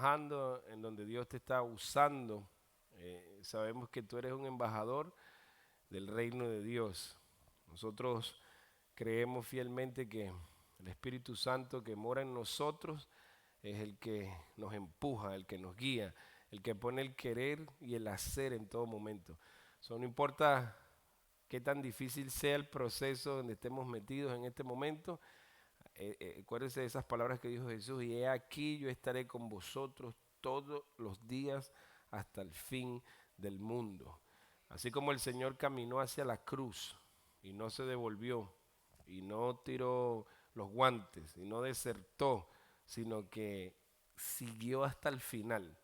trabajando, en donde Dios te está usando. Sabemos que tú eres un embajador del reino de Dios. Nosotros creemos fielmente que el Espíritu Santo que mora en nosotros es el que nos empuja, el que nos guía, el que pone el querer y el hacer en todo momento. No importa qué tan difícil sea el proceso donde estemos metidos en este momento, acuérdense de esas palabras que dijo Jesús: y he aquí yo estaré con vosotros todos los días hasta el fin del mundo. Así como el Señor caminó hacia la cruz y no se devolvió y no tiró los guantes y no desertó, sino que siguió hasta el final.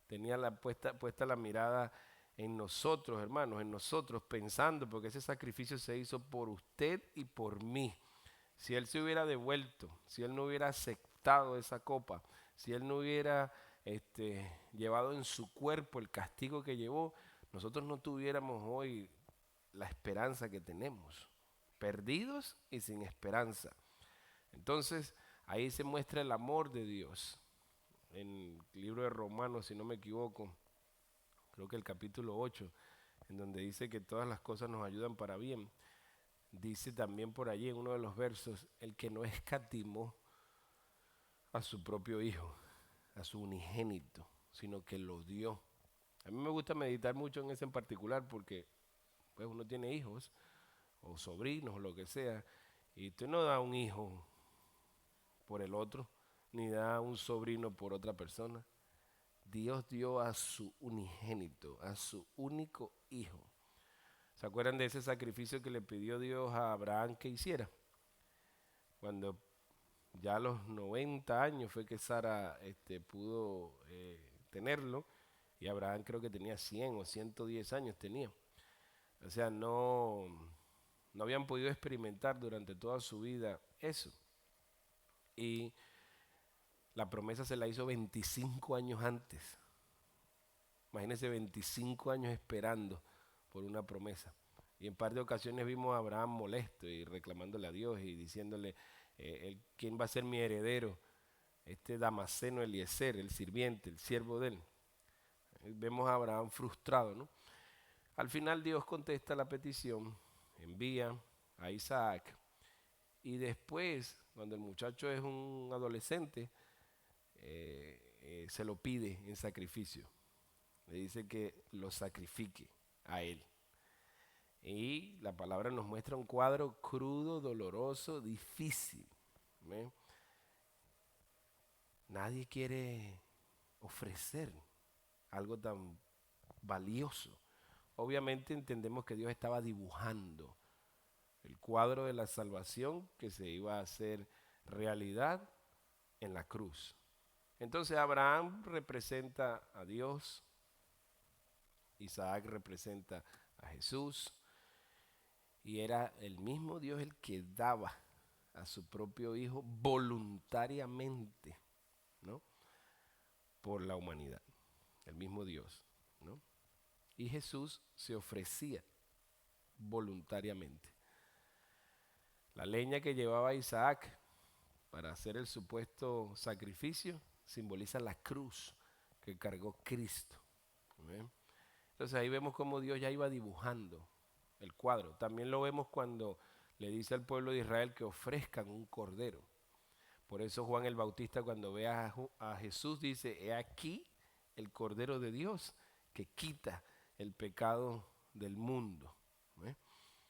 Tenía puesta la mirada en nosotros, hermanos, en nosotros, pensando, porque ese sacrificio se hizo por usted y por mí. Si Él se hubiera devuelto, si Él no hubiera aceptado esa copa, si Él no hubiera llevado en su cuerpo el castigo que llevó, nosotros no tuviéramos hoy la esperanza que tenemos, perdidos y sin esperanza. Entonces, ahí se muestra el amor de Dios. En el libro de Romanos, si no me equivoco, creo que el capítulo 8, en donde dice que todas las cosas nos ayudan para bien. Dice también por allí en uno de los versos: el que no escatimó a su propio hijo, a su unigénito, sino que lo dio. A mí me gusta meditar mucho en ese en particular porque pues uno tiene hijos o sobrinos o lo que sea, y usted no da un hijo por el otro, ni da un sobrino por otra persona. Dios dio a su unigénito, a su único hijo. ¿Se acuerdan de ese sacrificio que le pidió Dios a Abraham que hiciera? Cuando ya a los 90 años fue que Sara pudo tenerlo, y Abraham creo que tenía 100 o 110 años tenía. O sea, no habían podido experimentar durante toda su vida eso. Y la promesa se la hizo 25 años antes. Imagínense, 25 años esperando por una promesa. Y en par de ocasiones vimos a Abraham molesto y reclamándole a Dios y diciéndole, ¿quién va a ser mi heredero? Este Damaseno Eliezer, el sirviente, el siervo de él. Vemos a Abraham frustrado, ¿no? Al final Dios contesta la petición, envía a Isaac, y después, cuando el muchacho es un adolescente, se lo pide en sacrificio. Le dice que lo sacrifique a él. Y la palabra nos muestra un cuadro crudo, doloroso, difícil. ¿Ve? Nadie quiere ofrecer algo tan valioso. Obviamente entendemos que Dios estaba dibujando el cuadro de la salvación que se iba a hacer realidad en la cruz. Entonces Abraham representa a Dios, Isaac representa a Jesús, y era el mismo Dios el que daba a su propio hijo voluntariamente, ¿no? Por la humanidad, el mismo Dios, ¿no? Y Jesús se ofrecía voluntariamente. La leña que llevaba Isaac para hacer el supuesto sacrificio simboliza la cruz que cargó Cristo. ¿Ven? Entonces ahí vemos cómo Dios ya iba dibujando el cuadro. También lo vemos cuando le dice al pueblo de Israel que ofrezcan un cordero. Por eso Juan el Bautista, cuando ve a Jesús, dice: he aquí el Cordero de Dios que quita el pecado del mundo. ¿Ve?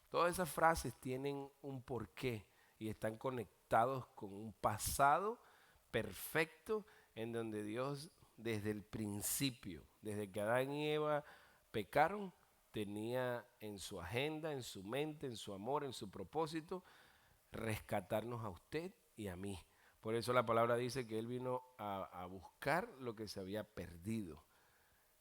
Todas esas frases tienen un porqué y están conectados con un pasado perfecto en donde Dios, desde el principio, desde que Adán y Eva pecaron, tenía en su agenda, en su mente, en su amor, en su propósito, rescatarnos a usted y a mí. Por eso la palabra dice que Él vino a buscar lo que se había perdido.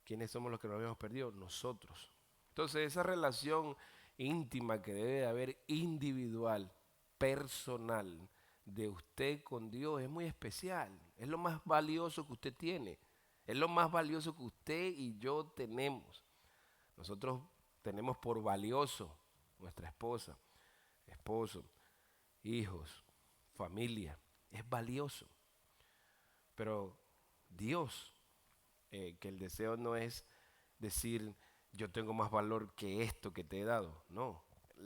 ¿Quiénes somos los que nos habíamos perdido? Nosotros. Entonces esa relación íntima que debe de haber, individual, personal, de usted con Dios, es muy especial. Es lo más valioso que usted tiene. Es lo más valioso que usted y yo tenemos. Nosotros tenemos por valioso nuestra esposa, esposo, hijos, familia. Es valioso. Pero Dios, que el deseo no es decir yo tengo más valor que esto que te he dado, no.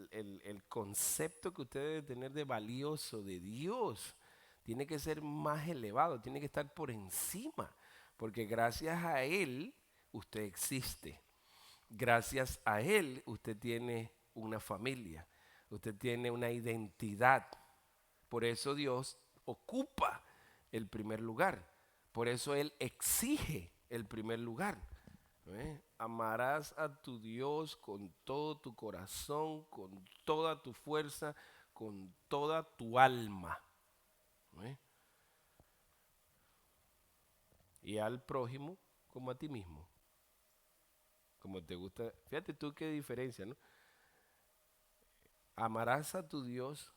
El concepto que usted debe tener de valioso de Dios tiene que ser más elevado, tiene que estar por encima, porque gracias a Él usted existe. Gracias a Él usted tiene una familia, usted tiene una identidad. Por eso Dios ocupa el primer lugar. Por eso Él exige el primer lugar. Amarás a tu Dios con todo tu corazón, con toda tu fuerza, con toda tu alma. ¿Eh? Y al prójimo como a ti mismo. Como te gusta. Fíjate tú qué diferencia, ¿no? Amarás a tu Dios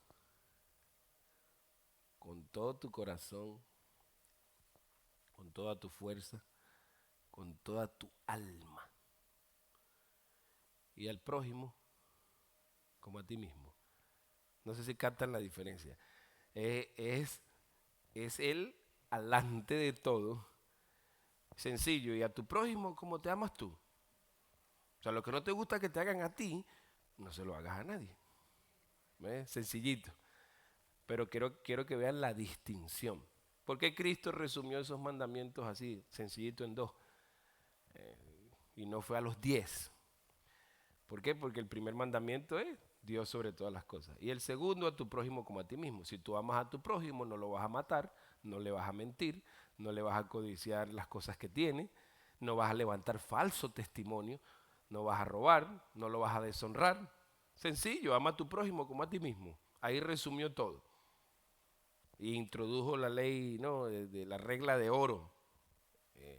con todo tu corazón, con toda tu fuerza, con toda tu alma. Y al prójimo como a ti mismo. No sé si captan la diferencia. Es Él alante de todo. Sencillo. Y a tu prójimo como te amas tú. O sea, lo que no te gusta que te hagan a ti, no se lo hagas a nadie. ¿Ves? Sencillito. Pero quiero que vean la distinción. ¿Por qué Cristo resumió esos mandamientos así, sencillito en 2? Y no fue a los 10. ¿Por qué? Porque el primer mandamiento es Dios sobre todas las cosas. Y el segundo, a tu prójimo como a ti mismo. Si tú amas a tu prójimo, no lo vas a matar, no le vas a mentir, no le vas a codiciar las cosas que tiene, no vas a levantar falso testimonio, no vas a robar, no lo vas a deshonrar. Sencillo, ama a tu prójimo como a ti mismo. Ahí resumió todo. Y introdujo la ley, ¿no?, de la regla de oro.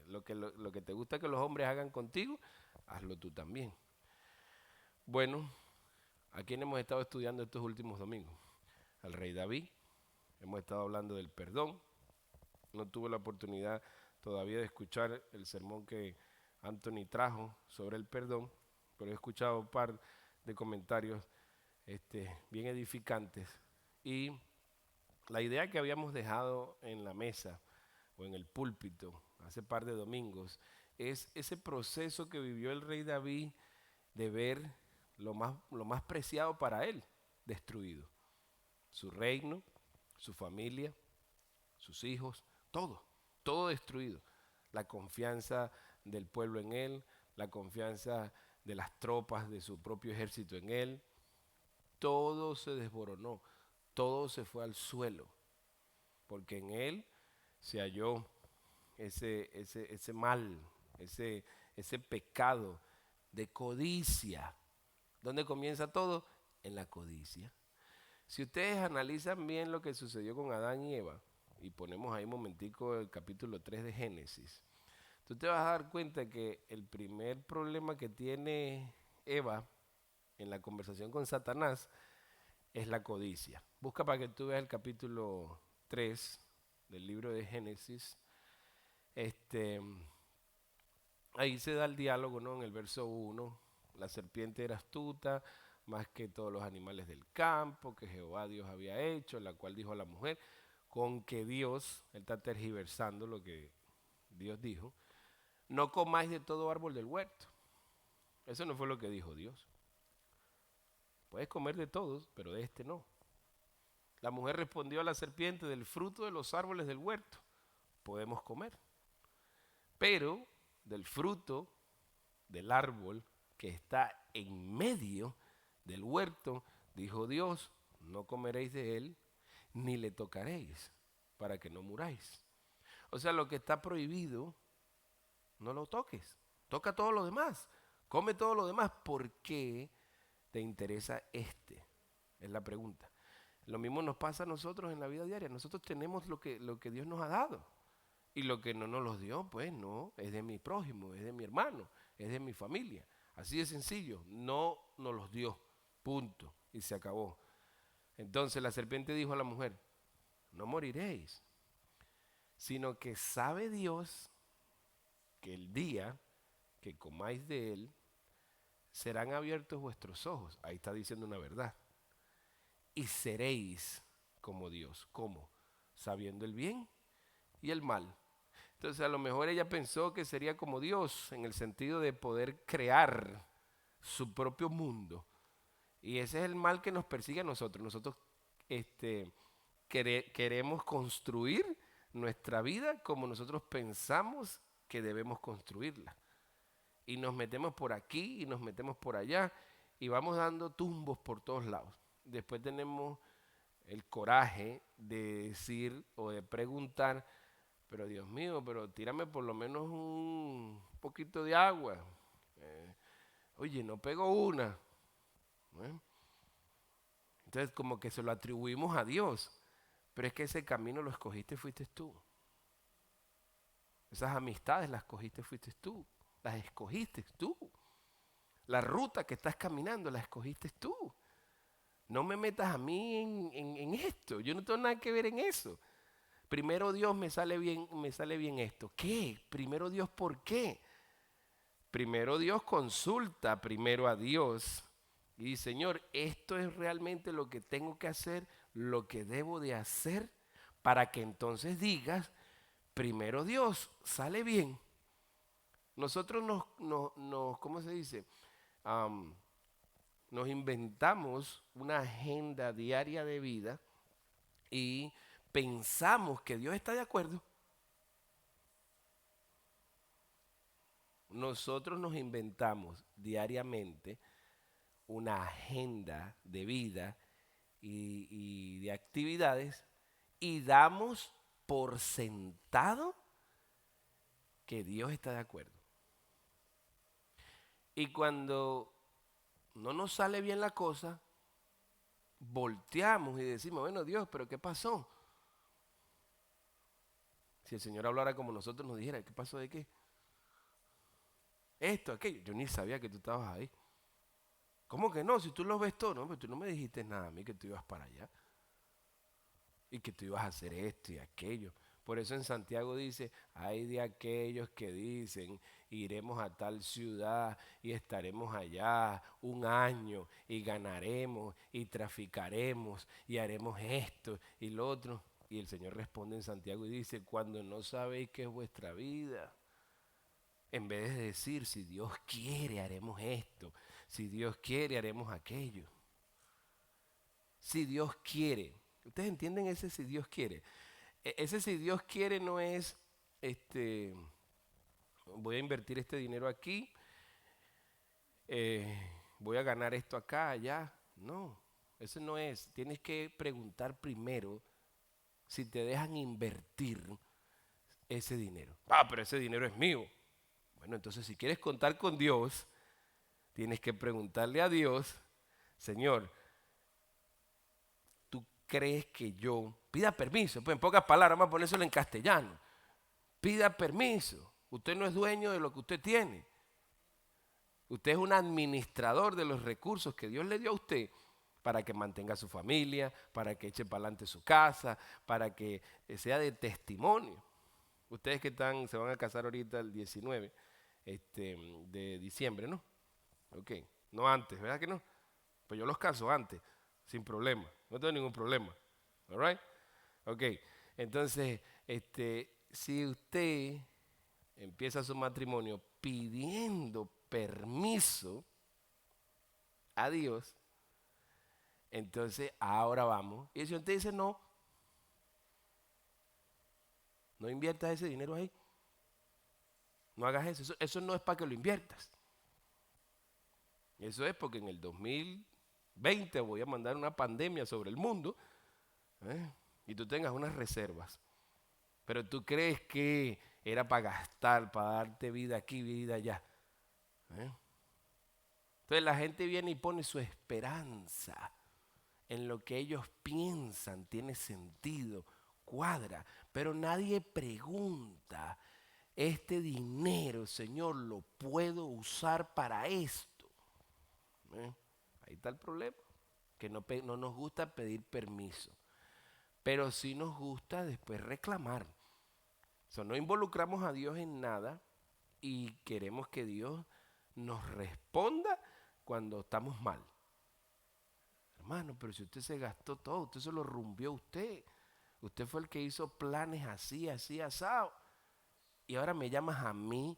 Lo que te gusta que los hombres hagan contigo, hazlo tú también. Bueno, ¿a quién hemos estado estudiando estos últimos domingos? Al rey David. Hemos estado hablando del perdón. No tuve la oportunidad todavía de escuchar el sermón que Anthony trajo sobre el perdón, pero he escuchado un par de comentarios bien edificantes. Y la idea que habíamos dejado en la mesa o en el púlpito hace par de domingos es ese proceso que vivió el rey David de ver lo más preciado para él destruido. Su reino, su familia, sus hijos, todo destruido. La confianza del pueblo en él, la confianza de las tropas de su propio ejército en él, todo se desboronó, todo se fue al suelo, porque en él se halló ese mal, ese pecado de codicia. ¿Dónde comienza todo? En la codicia. Si ustedes analizan bien lo que sucedió con Adán y Eva, y ponemos ahí un momentico el capítulo 3 de Génesis, tú te vas a dar cuenta que el primer problema que tiene Eva en la conversación con Satanás es la codicia. Busca para que tú veas el capítulo 3 del libro de Génesis. Ahí se da el diálogo, ¿no? En el verso 1, la serpiente era astuta más que todos los animales del campo que Jehová Dios había hecho, la cual dijo a la mujer, con que Dios, él está tergiversando lo que Dios dijo, no comáis de todo árbol del huerto. Eso no fue lo que dijo Dios. Puedes comer de todos, pero de este no. La mujer respondió a la serpiente, del fruto de los árboles del huerto podemos comer, pero del fruto del árbol que está en medio del huerto, dijo Dios, no comeréis de él, ni le tocaréis, para que no muráis. O sea, lo que está prohibido, no lo toques. Toca todo lo demás. Come todo lo demás. ¿Por qué te interesa este? Es la pregunta. Lo mismo nos pasa a nosotros en la vida diaria. Nosotros tenemos lo que Dios nos ha dado. Y lo que no nos los dio, pues no, es de mi prójimo, es de mi hermano, es de mi familia. Así de sencillo. No nos los dio. Punto. Y se acabó. Entonces la serpiente dijo a la mujer, no moriréis, sino que sabe Dios que el día que comáis de él, serán abiertos vuestros ojos. Ahí está diciendo una verdad. Y seréis como Dios. ¿Cómo? Sabiendo el bien y el mal. Entonces a lo mejor ella pensó que sería como Dios en el sentido de poder crear su propio mundo. Y ese es el mal que nos persigue a nosotros. Nosotros queremos construir nuestra vida como nosotros pensamos que debemos construirla. Y nos metemos por aquí y nos metemos por allá y vamos dando tumbos por todos lados. Después tenemos el coraje de decir o de preguntar, pero Dios mío, pero tírame por lo menos un poquito de agua. Oye, no pego una. ¿Eh? Entonces como que se lo atribuimos a Dios, pero es que ese camino lo escogiste, fuiste tú. Esas amistades las escogiste, fuiste tú. Las escogiste tú. La ruta que estás caminando la escogiste tú. No me metas a mí en esto. Yo no tengo nada que ver en eso. Primero Dios me sale bien esto. ¿Qué? Primero Dios, ¿por qué? Primero Dios consulta primero a Dios y dice, Señor, esto es realmente lo que tengo que hacer, lo que debo de hacer, para que entonces digas, primero Dios, sale bien. Nosotros ¿cómo se dice? Nos inventamos una agenda diaria de vida y pensamos que Dios está de acuerdo. Nosotros nos inventamos diariamente una agenda de vida y de actividades y damos por sentado que Dios está de acuerdo. Y cuando no nos sale bien la cosa, volteamos y decimos, bueno Dios, pero ¿qué pasó? Si el Señor hablara como nosotros nos dijera, ¿qué pasó de qué? Esto, aquello. Yo ni sabía que tú estabas ahí. ¿Cómo que no? Si tú lo ves todo, no, pero tú no me dijiste nada a mí que tú ibas para allá. Y que tú ibas a hacer esto y aquello. Por eso en Santiago dice, hay de aquellos que dicen, iremos a tal ciudad y estaremos allá un año y ganaremos y traficaremos y haremos esto y lo otro. Y el Señor responde en Santiago y dice, cuando no sabéis qué es vuestra vida, en vez de decir, si Dios quiere, haremos esto, si Dios quiere, haremos aquello. Si Dios quiere. ¿Ustedes entienden ese si Dios quiere? Ese si Dios quiere no es, voy a invertir este dinero aquí, voy a ganar esto acá, allá. No, eso no es. Tienes que preguntar primero si te dejan invertir ese dinero. Ah, pero ese dinero es mío. Bueno, entonces si quieres contar con Dios, tienes que preguntarle a Dios, Señor, ¿tú crees que yo pida permiso? Pues en pocas palabras, vamos a ponérselo en castellano. Pida permiso. Usted no es dueño de lo que usted tiene. Usted es un administrador de los recursos que Dios le dio a usted para que mantenga su familia, para que eche para adelante su casa, para que sea de testimonio. Ustedes que se van a casar ahorita el 19 de diciembre, ¿no? Ok, no antes, ¿verdad que no? Pues yo los caso antes, sin problema, no tengo ningún problema. All right? Ok, entonces, si usted empieza su matrimonio pidiendo permiso a Dios, entonces ahora vamos. Y si usted dice no, no inviertas ese dinero ahí. No hagas eso. Eso no es para que lo inviertas. Eso es porque en el 2020 voy a mandar una pandemia sobre el mundo, y tú tengas unas reservas. Pero tú crees que era para gastar, para darte vida aquí, vida allá. Entonces la gente viene y pone su esperanza en lo que ellos piensan, tiene sentido, cuadra, pero nadie pregunta, este dinero, Señor, lo puedo usar para esto. Ahí está el problema, que no nos gusta pedir permiso, pero sí nos gusta después reclamar. No involucramos a Dios en nada y queremos que Dios nos responda cuando estamos mal. Hermano, pero si usted se gastó todo, usted se lo rumbió usted. Usted fue el que hizo planes así, así, asado. y ahora me llamas a mí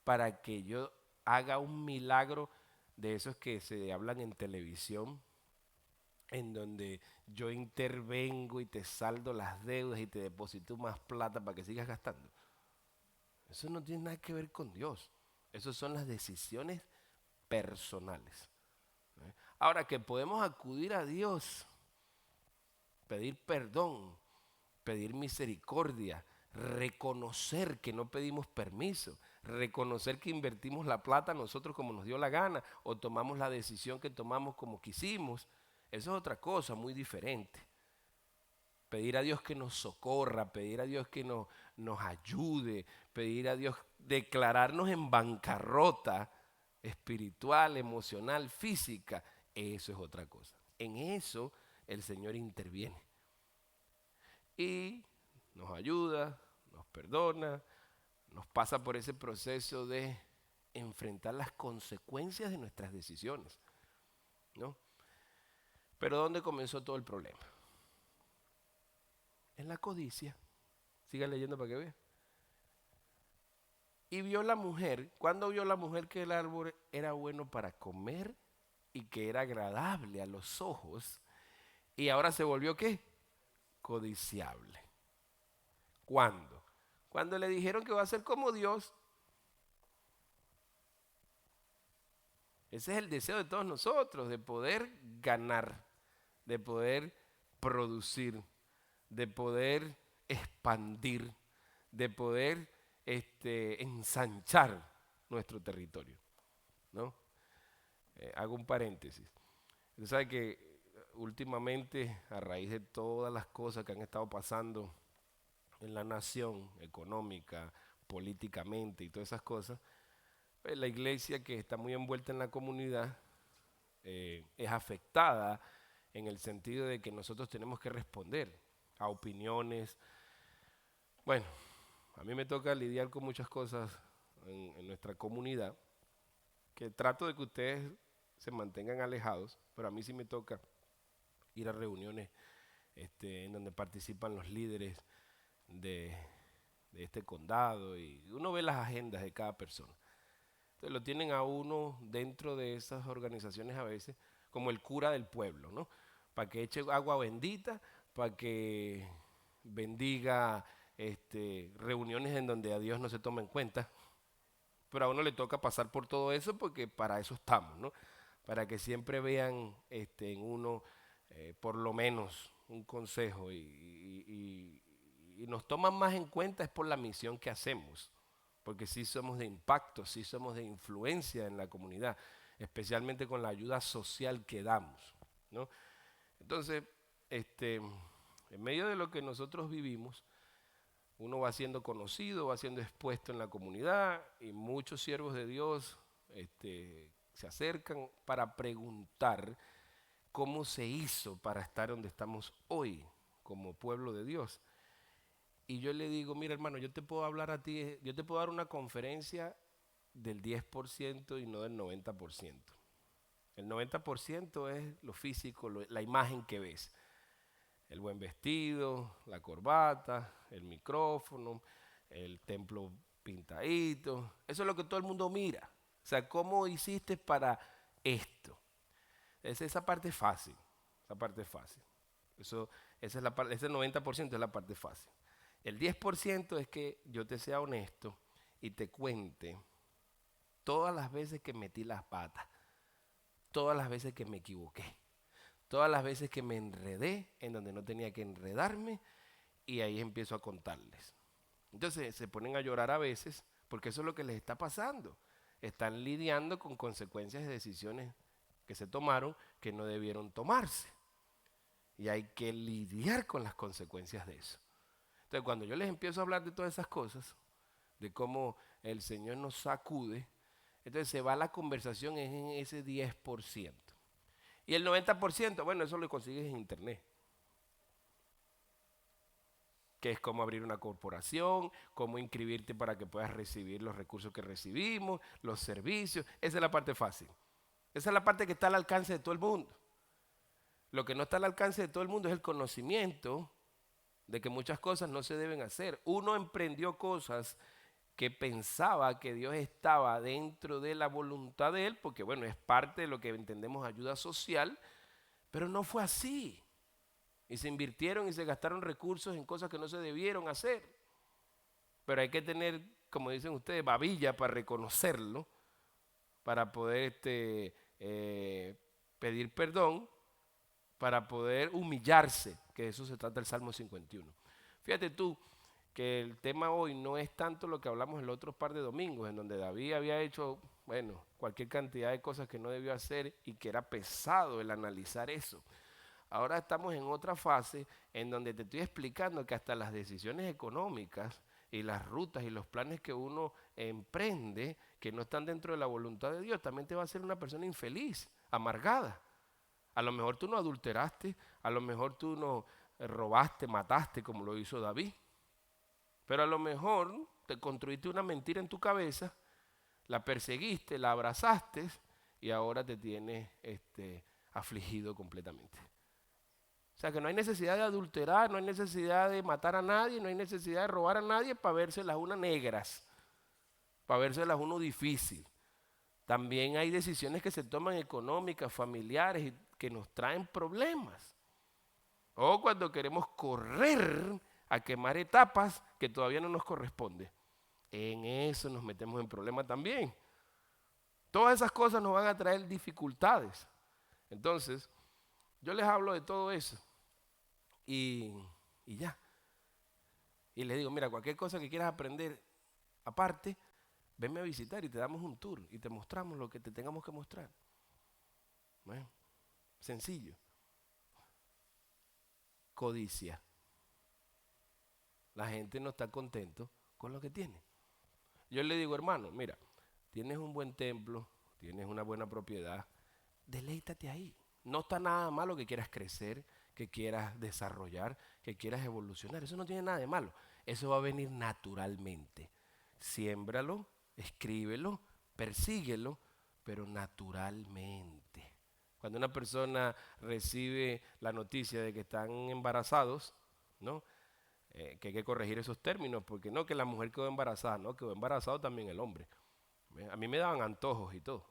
para que yo haga un milagro de esos que se hablan en televisión, en donde yo intervengo y te saldo las deudas y te deposito más plata para que sigas gastando. Eso no tiene nada que ver con Dios. Esas son las decisiones personales. Ahora que podemos acudir a Dios, pedir perdón, pedir misericordia, reconocer que no pedimos permiso, reconocer que invertimos la plata nosotros como nos dio la gana o tomamos la decisión que tomamos como quisimos, eso es otra cosa muy diferente. Pedir a Dios que nos socorra, pedir a Dios que nos ayude, pedir a Dios declararnos en bancarrota espiritual, emocional, física, eso es otra cosa. En eso el Señor interviene y nos ayuda, nos perdona, nos pasa por ese proceso de enfrentar las consecuencias de nuestras decisiones, ¿no? Pero ¿dónde comenzó todo el problema? En la codicia. Sigan leyendo para que vean. Y vio la mujer, ¿cuándo vio la mujer que el árbol era bueno para comer y que era agradable a los ojos? Y ahora se volvió ¿qué? Codiciable. ¿Cuándo? Cuando le dijeron que va a ser como Dios. Ese es el deseo de todos nosotros, de poder ganar, de poder producir, de poder expandir, de poder ensanchar nuestro territorio, ¿no? Hago un paréntesis. Usted sabe que últimamente, a raíz de todas las cosas que han estado pasando en la nación, económica, políticamente y todas esas cosas, pues la iglesia, que está muy envuelta en la comunidad, es afectada en el sentido de que nosotros tenemos que responder a opiniones. Bueno, a mí me toca lidiar con muchas cosas en nuestra comunidad, que trato de que ustedes se mantengan alejados, pero a mí sí me toca ir a reuniones en donde participan los líderes de, de este condado y uno ve las agendas de cada persona. Entonces lo tienen a uno dentro de esas organizaciones a veces como el cura del pueblo, ¿no? Para que eche agua bendita, para que bendiga reuniones en donde a Dios no se toma en cuenta. Pero a uno le toca pasar por todo eso porque para eso estamos, ¿no? Para que siempre vean en uno por lo menos un consejo y nos toman más en cuenta es por la misión que hacemos, porque sí somos de impacto, sí somos de influencia en la comunidad, especialmente con la ayuda social que damos, ¿no? Entonces, en medio de lo que nosotros vivimos, uno va siendo conocido, va siendo expuesto en la comunidad y muchos siervos de Dios se acercan para preguntar cómo se hizo para estar donde estamos hoy como pueblo de Dios. Y yo le digo, mira hermano, yo te puedo hablar a ti, yo te puedo dar una conferencia del 10% y no del 90%. El 90% es lo físico, la imagen que ves. El buen vestido, la corbata, el micrófono, el templo pintadito. Eso es lo que todo el mundo mira. O sea, ¿cómo hiciste para esto? Esa parte es fácil. Esa parte es fácil. Esa es la parte, ese 90% es la parte fácil. El 10% es que yo te sea honesto y te cuente todas las veces que metí las patas, todas las veces que me equivoqué, todas las veces que me enredé en donde no tenía que enredarme y ahí empiezo a contarles. Entonces se ponen a llorar a veces porque eso es lo que les está pasando. Están lidiando con consecuencias de decisiones que se tomaron que no debieron tomarse. Y hay que lidiar con las consecuencias de eso. Entonces cuando yo les empiezo a hablar de todas esas cosas, de cómo el Señor nos sacude, entonces se va la conversación en ese 10%. Y el 90%, bueno, eso lo consigues en internet. Que es cómo abrir una corporación, cómo inscribirte para que puedas recibir los recursos que recibimos, los servicios. Esa es la parte fácil. Esa es la parte que está al alcance de todo el mundo. Lo que no está al alcance de todo el mundo es el conocimiento de que muchas cosas no se deben hacer. Uno emprendió cosas que pensaba que Dios estaba dentro de la voluntad de él, porque bueno, es parte de lo que entendemos ayuda social, pero no fue así. Y se invirtieron y se gastaron recursos en cosas que no se debieron hacer. Pero hay que tener, como dicen ustedes, babilla para reconocerlo, para poder pedir perdón, para poder humillarse, que de eso se trata el Salmo 51. Fíjate tú que el tema hoy no es tanto lo que hablamos el otro par de domingos, en donde David había hecho, bueno, cualquier cantidad de cosas que no debió hacer y que era pesado el analizar eso. Ahora estamos en otra fase en donde te estoy explicando que hasta las decisiones económicas y las rutas y los planes que uno emprende, que no están dentro de la voluntad de Dios, también te va a hacer una persona infeliz, amargada. A lo mejor tú no adulteraste, a lo mejor tú no robaste, mataste como lo hizo David, pero a lo mejor te construiste una mentira en tu cabeza, la perseguiste, la abrazaste y ahora te tienes afligido completamente. O sea que no hay necesidad de adulterar, no hay necesidad de matar a nadie, no hay necesidad de robar a nadie para vérselas unas negras, para vérselas uno difícil. También hay decisiones que se toman económicas, familiares, y que nos traen problemas. O cuando queremos correr a quemar etapas que todavía no nos corresponde. En eso nos metemos en problemas también. Todas esas cosas nos van a traer dificultades. Entonces, yo les hablo de todo eso. Y ya. Y les digo, mira, cualquier cosa que quieras aprender aparte, venme a visitar y te damos un tour y te mostramos lo que te tengamos que mostrar. Bueno, sencillo. Codicia. La gente no está contento con lo que tiene. Yo le digo, hermano, mira, tienes un buen templo, tienes una buena propiedad, deleítate ahí. No está nada malo que quieras crecer, que quieras desarrollar, que quieras evolucionar. Eso no tiene nada de malo. Eso va a venir naturalmente. Siémbralo, escríbelo, persíguelo, pero naturalmente. Cuando una persona recibe la noticia de que están embarazados, ¿no? Que hay que corregir esos términos, porque no que la mujer quedó embarazada, no, quedó embarazado también el hombre. A mí me daban antojos y todo,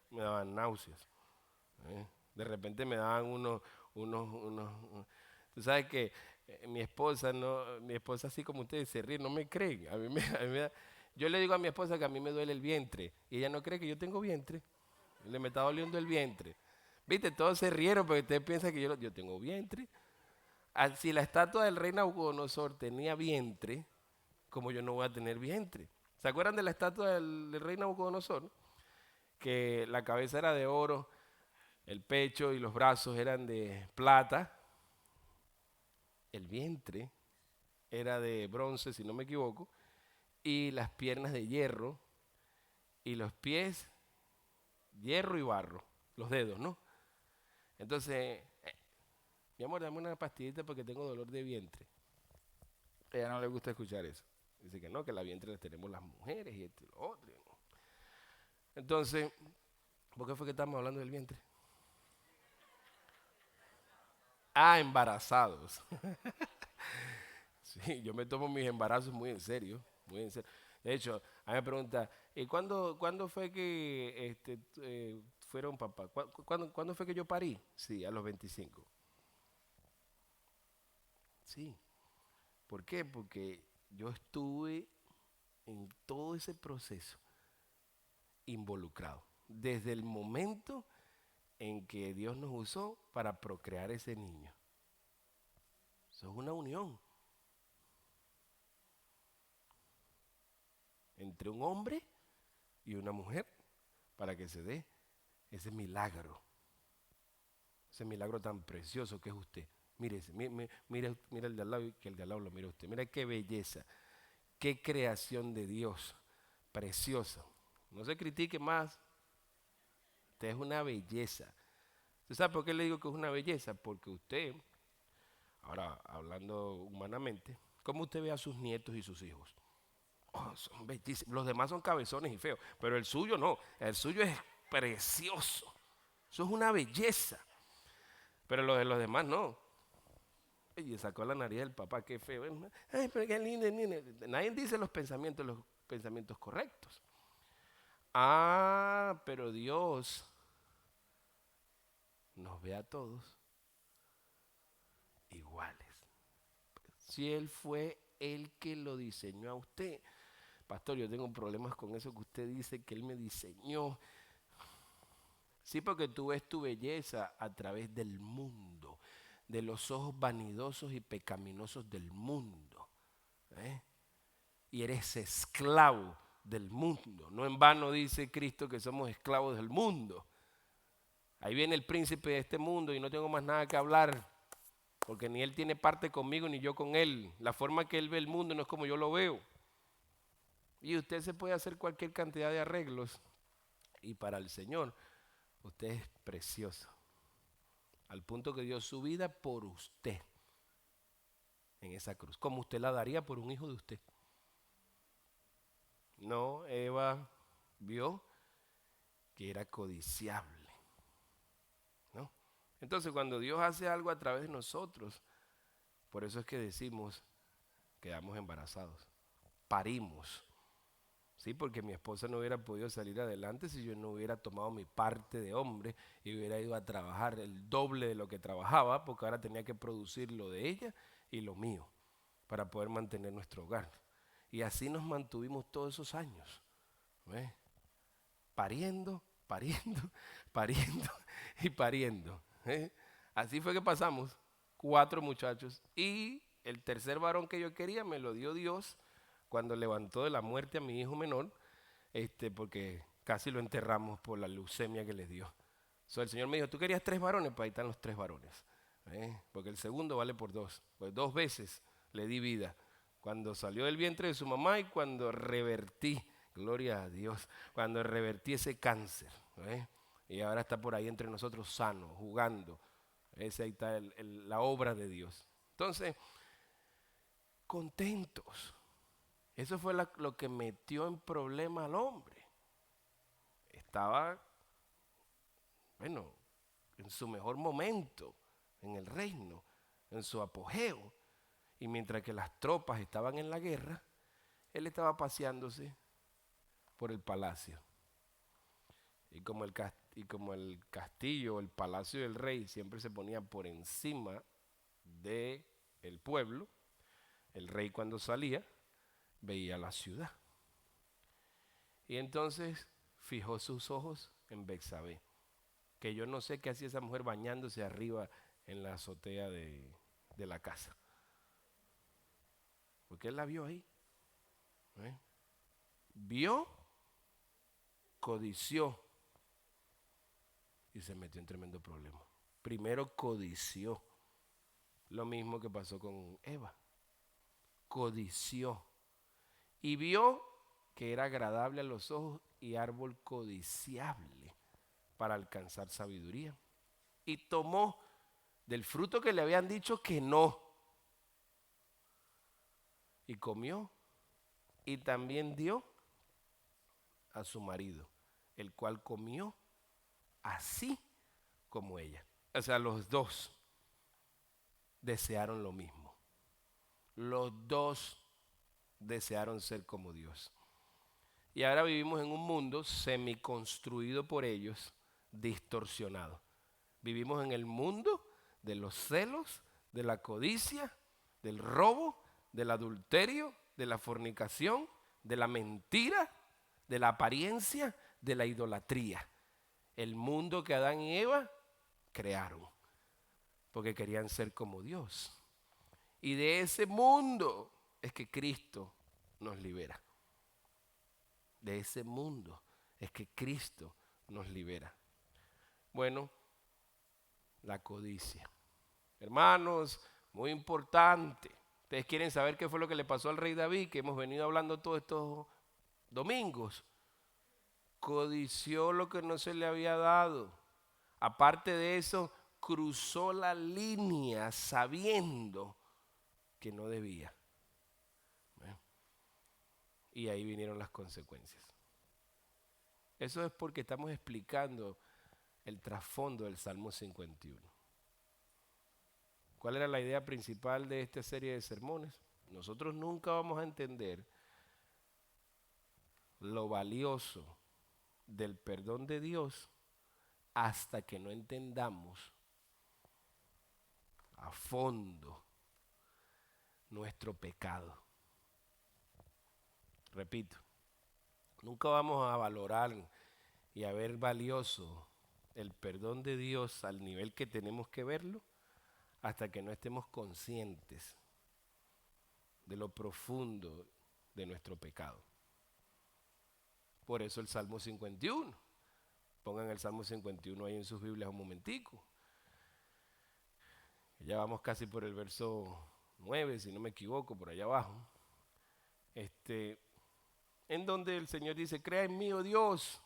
me daban náuseas. De repente me daban unos, tú sabes que mi esposa así como ustedes se ríen, no me creen. Yo le digo a mi esposa que a mí me duele el vientre y ella no cree que yo tengo vientre. Le me está doliendo el vientre. Viste, todos se rieron porque ustedes piensan que yo tengo vientre. Si la estatua del rey Nabucodonosor tenía vientre, como yo no voy a tener vientre. ¿Se acuerdan de la estatua del rey Nabucodonosor? Que la cabeza era de oro, el pecho y los brazos eran de plata, el vientre era de bronce, si no me equivoco, y las piernas de hierro, y los pies, hierro y barro, los dedos, ¿no? Entonces, mi amor, dame una pastillita porque tengo dolor de vientre. A ella no le gusta escuchar eso. Dice que no, que la vientre la tenemos las mujeres y esto y lo otro. Entonces, ¿por qué fue que estamos hablando del vientre? Ah, embarazados. Sí, yo me tomo mis embarazos muy en serio, muy en serio. De hecho, a mí me pregunta, ¿y cuándo fue que fueron papá? ¿Cuándo fue que yo parí? Sí, a los 25. Sí. ¿Por qué? Porque yo estuve en todo ese proceso involucrado. Desde el momento en que Dios nos usó para procrear ese niño. Eso es una unión entre un hombre y una mujer para que se dé ese milagro tan precioso que es usted. Mírese, mira el de al lado y que el de al lado lo mira usted. Mira qué belleza, qué creación de Dios, preciosa. No se critique más. Usted es una belleza. ¿Usted sabe por qué le digo que es una belleza? Porque usted, ahora hablando humanamente, ¿cómo usted ve a sus nietos y sus hijos? Oh, son bellísimos. Los demás son cabezones y feos, pero el suyo no. El suyo es precioso. Eso es una belleza. Pero lo de los demás no. Y sacó la nariz del papá, qué feo. Ay, pero qué lindo, lindo. Nadie dice los pensamientos pensamientos correctos. Ah, pero Dios nos ve a todos iguales. Si Él fue el que lo diseñó a usted. Pastor, yo tengo problemas con eso que usted dice que Él me diseñó. Sí, porque tú ves tu belleza a través del mundo, de los ojos vanidosos y pecaminosos del mundo. ¿Eh? Y eres esclavo del mundo. No en vano dice Cristo que somos esclavos del mundo. Ahí viene el príncipe de este mundo y no tengo más nada que hablar, porque ni él tiene parte conmigo ni yo con él. La forma que él ve el mundo no es como yo lo veo. Y usted se puede hacer cualquier cantidad de arreglos y para el Señor usted es precioso, al punto que dio su vida por usted en esa cruz, como usted la daría por un hijo de usted. No, Eva vio que era codiciable, ¿no? Entonces cuando Dios hace algo a través de nosotros, por eso es que decimos, quedamos embarazados, parimos. Sí, porque mi esposa no hubiera podido salir adelante si yo no hubiera tomado mi parte de hombre y hubiera ido a trabajar el doble de lo que trabajaba, porque ahora tenía que producir lo de ella y lo mío para poder mantener nuestro hogar. Y así nos mantuvimos todos esos años, ¿ves? Pariendo, pariendo, pariendo y pariendo. ¿Eh? Así fue que pasamos 4 muchachos y el tercer varón que yo quería me lo dio Dios cuando levantó de la muerte a mi hijo menor, porque casi lo enterramos por la leucemia que les dio. El Señor me dijo, tú querías 3 varones, pues ahí están los 3 varones. Porque el segundo vale por 2. Pues 2 veces le di vida. Cuando salió del vientre de su mamá y cuando revertí, gloria a Dios, cuando revertí ese cáncer. Y ahora está por ahí entre nosotros sano, jugando. Esa ahí está la obra de Dios. Entonces, contentos. Eso fue lo que metió en problema al hombre. Estaba, bueno, en su mejor momento, en el reino, en su apogeo. Y mientras que las tropas estaban en la guerra, él estaba paseándose por el palacio. Y como el castillo o el palacio del rey siempre se ponía por encima del pueblo, el rey cuando salía veía la ciudad. Y entonces fijó sus ojos en Betsabé, que yo no sé qué hacía esa mujer bañándose arriba en la azotea de la casa. Porque él la vio ahí. Vio, codició y se metió en tremendo problema. Primero codició, lo mismo que pasó con Eva. Codició y vio que era agradable a los ojos y árbol codiciable para alcanzar sabiduría. Y tomó del fruto que le habían dicho que no. Y comió. Y también dio a su marido, el cual comió así como ella. O sea, los dos desearon lo mismo. Los dos desearon ser como Dios. Y ahora vivimos en un mundo semiconstruido por ellos, distorsionado. Vivimos en el mundo de los celos, de la codicia, del robo, del adulterio, de la fornicación, de la mentira, de la apariencia, de la idolatría. El mundo que Adán y Eva crearon, porque querían ser como Dios. Y de ese mundo es que Cristo nos libera. De ese mundo es que Cristo nos libera. Bueno, la codicia. Hermanos, muy importante. Ustedes quieren saber qué fue lo que le pasó al rey David, que hemos venido hablando todos estos domingos. Codició lo que no se le había dado. Aparte de eso, cruzó la línea sabiendo que no debía. Y ahí vinieron las consecuencias. Eso es porque estamos explicando el trasfondo del Salmo 51. ¿Cuál era la idea principal de esta serie de sermones? Nosotros nunca vamos a entender lo valioso del perdón de Dios hasta que no entendamos a fondo nuestro pecado. Repito, nunca vamos a valorar y a ver valioso el perdón de Dios al nivel que tenemos que verlo hasta que no estemos conscientes de lo profundo de nuestro pecado. Por eso el Salmo 51. Pongan el Salmo 51 ahí en sus Biblias un momentico. Ya vamos casi por el verso 9, si no me equivoco, por allá abajo. En donde el Señor dice, crea en mí, oh Dios,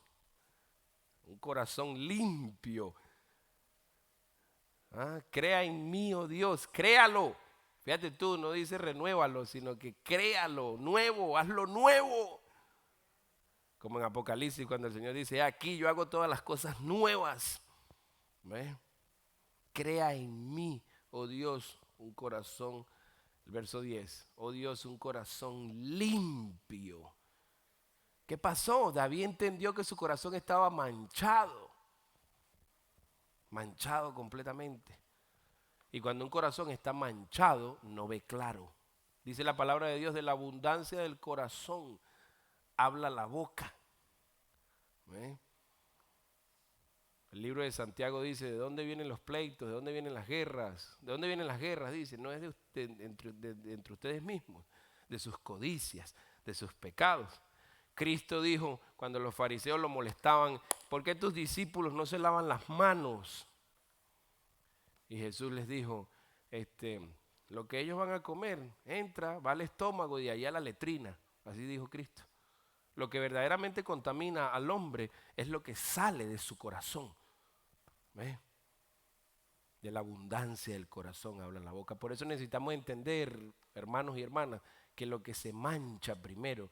un corazón limpio. Crea en mí, oh Dios, créalo. Fíjate tú, no dice renuévalo, sino que créalo, nuevo, hazlo nuevo. Como en Apocalipsis, cuando el Señor dice, aquí yo hago todas las cosas nuevas. ¿Ves? Crea en mí, oh Dios, un corazón, el verso 10, oh Dios, un corazón limpio. ¿Qué pasó? David entendió que su corazón estaba manchado completamente. Y cuando un corazón está manchado, no ve claro. Dice la palabra de Dios, de la abundancia del corazón habla la boca. ¿Eh? El libro de Santiago dice, ¿de dónde vienen los pleitos? ¿De dónde vienen las guerras? ¿De dónde vienen las guerras? Dice, no es entre ustedes mismos, de sus codicias, de sus pecados. Cristo dijo, cuando los fariseos lo molestaban, ¿por qué tus discípulos no se lavan las manos? Y Jesús les dijo, lo que ellos van a comer, entra, va al estómago y allá a la letrina. Así dijo Cristo. Lo que verdaderamente contamina al hombre es lo que sale de su corazón. ¿Ves? De la abundancia del corazón habla la boca. Por eso necesitamos entender, hermanos y hermanas, que lo que se mancha primero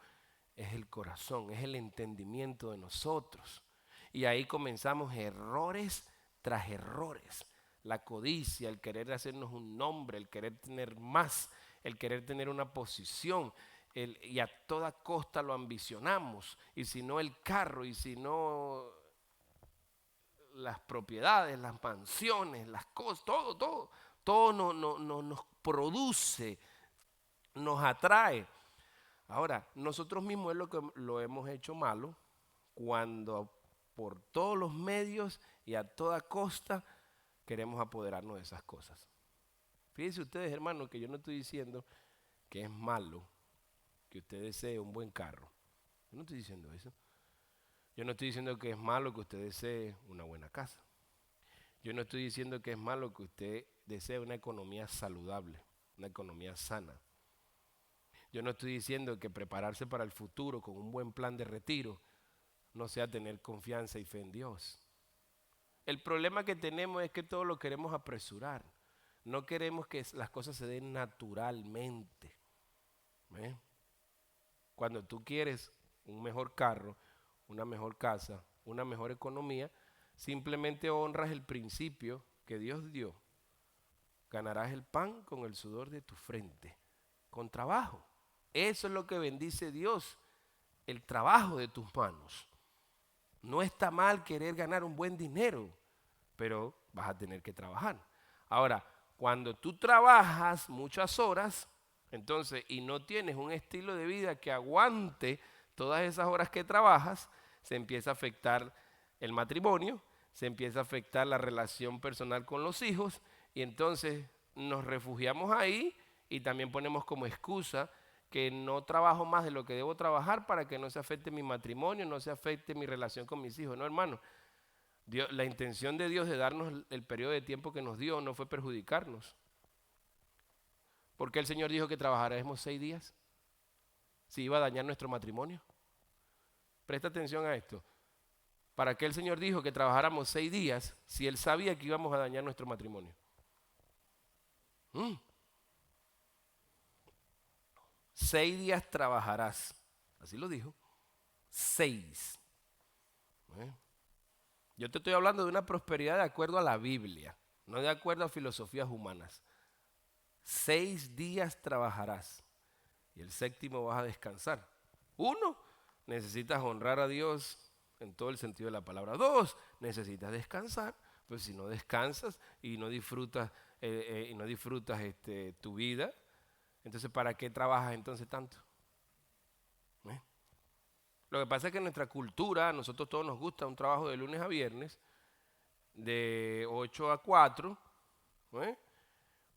es el corazón, es el entendimiento de nosotros. Y ahí comenzamos errores tras errores. La codicia, el querer hacernos un nombre, el querer tener más, el querer tener una posición, y a toda costa lo ambicionamos. Y si no el carro, y si no las propiedades, las mansiones, las cosas, todo nos produce, nos atrae. Ahora, nosotros mismos es lo que lo hemos hecho malo cuando por todos los medios y a toda costa queremos apoderarnos de esas cosas. Fíjense ustedes, hermanos, que yo no estoy diciendo que es malo que usted desee un buen carro. Yo no estoy diciendo eso. Yo no estoy diciendo que es malo que usted desee una buena casa. Yo no estoy diciendo que es malo que usted desee una economía saludable, una economía sana. Yo no estoy diciendo que prepararse para el futuro con un buen plan de retiro no sea tener confianza y fe en Dios. El problema que tenemos es que todo lo queremos apresurar. No queremos que las cosas se den naturalmente. ¿Ves? Cuando tú quieres un mejor carro, una mejor casa, una mejor economía, simplemente honras el principio que Dios dio. Ganarás el pan con el sudor de tu frente, con trabajo. Eso es lo que bendice Dios, el trabajo de tus manos. No está mal querer ganar un buen dinero, pero vas a tener que trabajar. Ahora, cuando tú trabajas muchas horas, entonces, y no tienes un estilo de vida que aguante todas esas horas que trabajas, se empieza a afectar el matrimonio, se empieza a afectar la relación personal con los hijos, y entonces nos refugiamos ahí y también ponemos como excusa que no trabajo más de lo que debo trabajar para que no se afecte mi matrimonio, no se afecte mi relación con mis hijos. No, hermano, la intención de Dios de darnos el periodo de tiempo que nos dio no fue perjudicarnos. ¿Por qué el Señor dijo que trabajáramos 6 días? Si iba a dañar nuestro matrimonio. Presta atención a esto. ¿Para qué el Señor dijo que trabajáramos 6 días si Él sabía que íbamos a dañar nuestro matrimonio? 6 días trabajarás. Así lo dijo. 6. Yo te estoy hablando de una prosperidad de acuerdo a la Biblia, no de acuerdo a filosofías humanas. 6 días trabajarás y el 7º vas a descansar. 1, necesitas honrar a Dios en todo el sentido de la palabra. 2, necesitas descansar. Pues si no descansas y no disfrutas, tu vida, entonces ¿para qué trabajas entonces tanto? ¿Eh? Lo que pasa es que en nuestra cultura, a nosotros todos nos gusta un trabajo de lunes a viernes, de 8 a 4, ¿eh?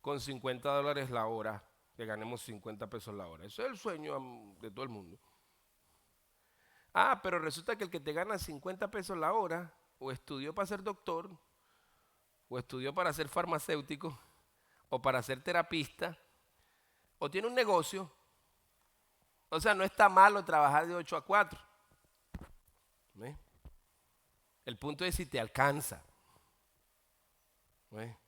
Con $50 la hora, que ganemos 50 pesos la hora. Eso es el sueño de todo el mundo. Ah, pero resulta que el que te gana 50 pesos la hora, o estudió para ser doctor, o estudió para ser farmacéutico, o para ser terapista, o tiene un negocio. O sea, no está malo trabajar de 8 a 4. ¿Ve? El punto es si te alcanza. ¿Ve?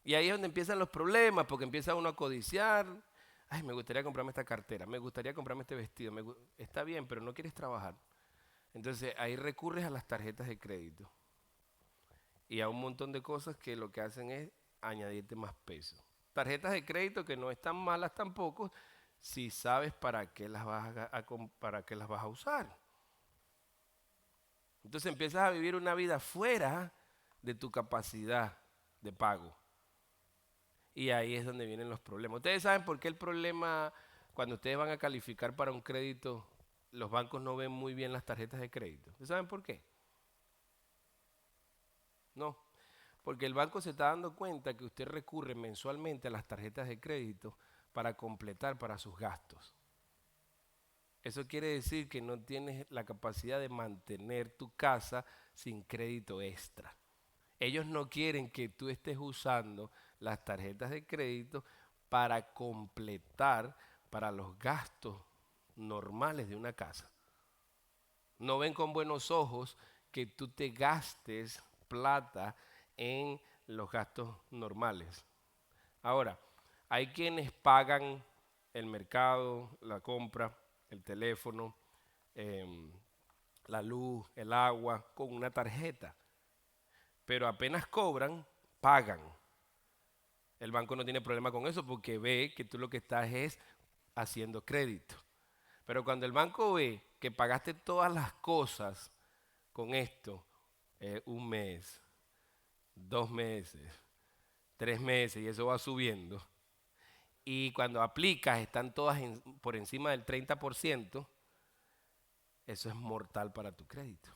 Y ahí es donde empiezan los problemas, porque empieza uno a codiciar. Ay, me gustaría comprarme esta cartera, me gustaría comprarme este vestido. Está bien, pero no quieres trabajar. Entonces ahí recurres a las tarjetas de crédito y a un montón de cosas que lo que hacen es añadirte más peso. Tarjetas de crédito que no están malas tampoco si sabes para qué las vas a usar. Entonces empiezas a vivir una vida fuera de tu capacidad de pago. Y ahí es donde vienen los problemas. Ustedes saben por qué el problema, cuando ustedes van a calificar para un crédito, los bancos no ven muy bien las tarjetas de crédito. ¿Ustedes saben por qué? No, porque el banco se está dando cuenta que usted recurre mensualmente a las tarjetas de crédito para completar para sus gastos. Eso quiere decir que no tienes la capacidad de mantener tu casa sin crédito extra. Ellos no quieren que tú estés usando las tarjetas de crédito para completar para los gastos normales de una casa. No ven con buenos ojos que tú te gastes plata en los gastos normales. Ahora, hay quienes pagan el mercado, la compra, el teléfono, la luz, el agua con una tarjeta. Pero apenas cobran, pagan. El banco no tiene problema con eso porque ve que tú lo que estás es haciendo crédito. Pero cuando el banco ve que pagaste todas las cosas con esto, 1 mes, 2 meses, 3 meses, y eso va subiendo, y cuando aplicas están todas por encima del 30%, eso es mortal para tu crédito.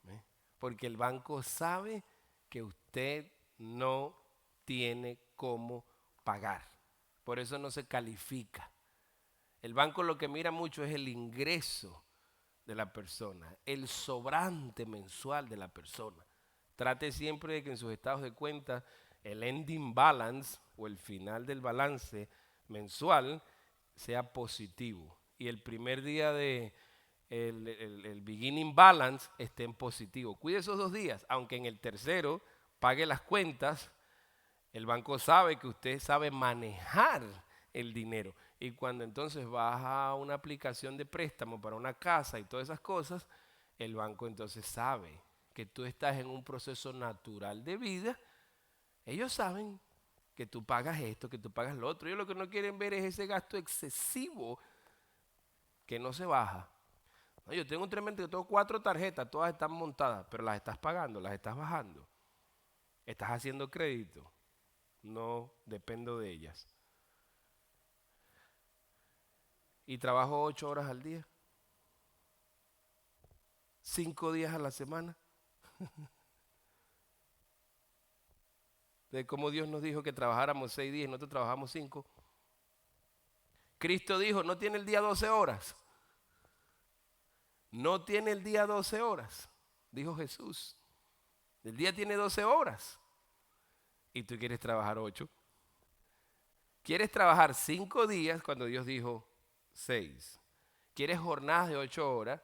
¿Ve? Porque el banco sabe que usted no tiene cómo pagar. Por eso no se califica. El banco lo que mira mucho es el ingreso de la persona, el sobrante mensual de la persona. Trate siempre de que en sus estados de cuenta el ending balance o el final del balance mensual sea positivo. Y el primer día de el beginning balance esté en positivo. Cuide esos 2 días, aunque en el tercero pague las cuentas, el banco sabe que usted sabe manejar el dinero. Y cuando entonces vas a una aplicación de préstamo para una casa y todas esas cosas, el banco entonces sabe que tú estás en un proceso natural de vida. Ellos saben que tú pagas esto, que tú pagas lo otro. Ellos lo que no quieren ver es ese gasto excesivo que no se baja. No, yo tengo un tremendo, yo tengo 4 tarjetas, todas están montadas, pero las estás pagando, las estás bajando. Estás haciendo crédito. No dependo de ellas. Y trabajo 8 horas al día, 5 días a la semana. De cómo Dios nos dijo que trabajáramos 6 días y nosotros trabajamos 5. Cristo dijo, no tiene el día 12 horas. No tiene el día 12 horas, dijo Jesús. El día tiene 12 horas. Y tú quieres trabajar 8. Quieres trabajar 5 días cuando Dios dijo 6. Quieres jornadas de 8 horas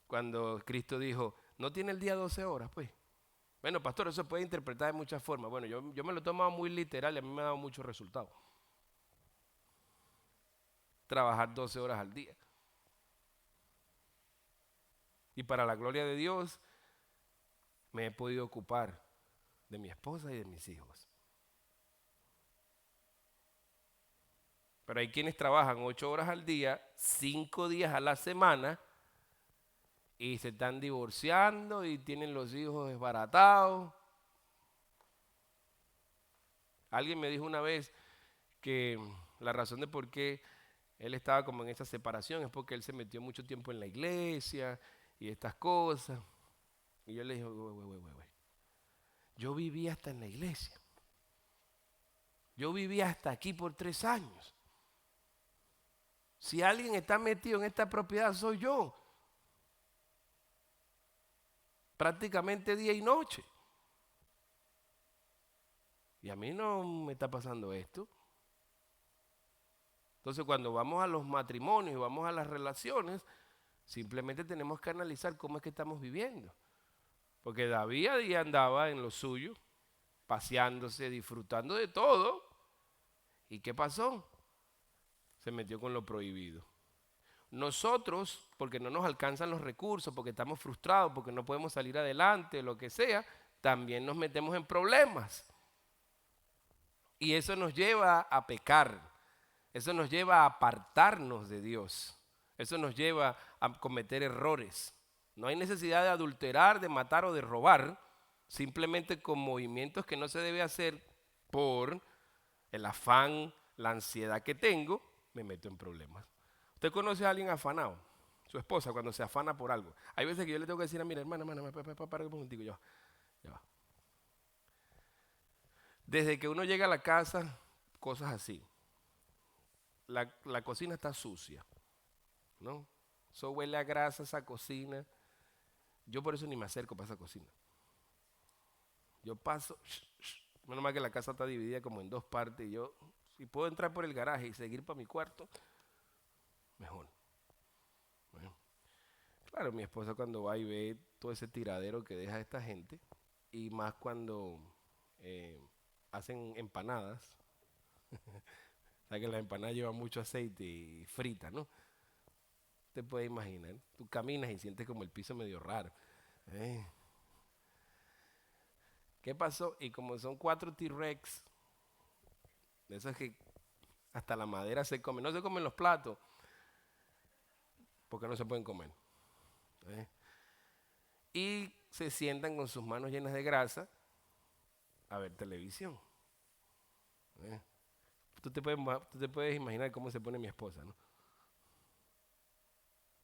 cuando Cristo dijo, no tiene el día 12 horas, pues. Bueno, pastor, eso se puede interpretar de muchas formas. Bueno, yo me lo he tomado muy literal y a mí me ha dado muchos resultados. Trabajar 12 horas al día. Y para la gloria de Dios, me he podido ocupar de mi esposa y de mis hijos. Pero hay quienes trabajan 8 horas al día, 5 días a la semana, y se están divorciando y tienen los hijos desbaratados. Alguien me dijo una vez que la razón de por qué él estaba como en esa separación es porque él se metió mucho tiempo en la iglesia y estas cosas. Y yo le dije, güey. Yo viví hasta en la iglesia. Yo viví hasta aquí por 3 años. Si alguien está metido en esta propiedad, soy yo. Prácticamente día y noche. Y a mí no me está pasando esto. Entonces, cuando vamos a los matrimonios y vamos a las relaciones, simplemente tenemos que analizar cómo es que estamos viviendo. Porque David a día andaba en lo suyo, paseándose, disfrutando de todo. ¿Y qué pasó? Se metió con lo prohibido. Nosotros, porque no nos alcanzan los recursos, porque estamos frustrados, porque no podemos salir adelante, lo que sea, también nos metemos en problemas. Y eso nos lleva a pecar. Eso nos lleva a apartarnos de Dios. Eso nos lleva a cometer errores. No hay necesidad de adulterar, de matar o de robar, simplemente con movimientos que no se debe hacer por el afán, la ansiedad que tengo, me meto en problemas. ¿Usted conoce a alguien afanado? Su esposa cuando se afana por algo. Hay veces que yo le tengo que decir a mi hermana, para un momentico, ya va. Desde que uno llega a la casa, cosas así. La cocina está sucia, ¿no? Eso huele a grasa esa cocina. Yo por eso ni me acerco para esa cocina. Yo paso, menos mal que la casa está dividida como en 2 partes. Y yo, si puedo entrar por el garaje y seguir para mi cuarto, mejor. Bueno, claro, mi esposa cuando va y ve todo ese tiradero que deja esta gente, y más cuando hacen empanadas, o sea que las empanadas llevan mucho aceite y frita, ¿no? Te puede imaginar, tú caminas y sientes como el piso medio raro. ¿Eh? ¿Qué pasó? Y como son 4 T-Rex, de esas que hasta la madera se come, no se comen los platos, porque no se pueden comer. ¿Eh? Y se sientan con sus manos llenas de grasa a ver televisión. ¿Eh? Tú te puedes imaginar cómo se pone mi esposa, ¿no?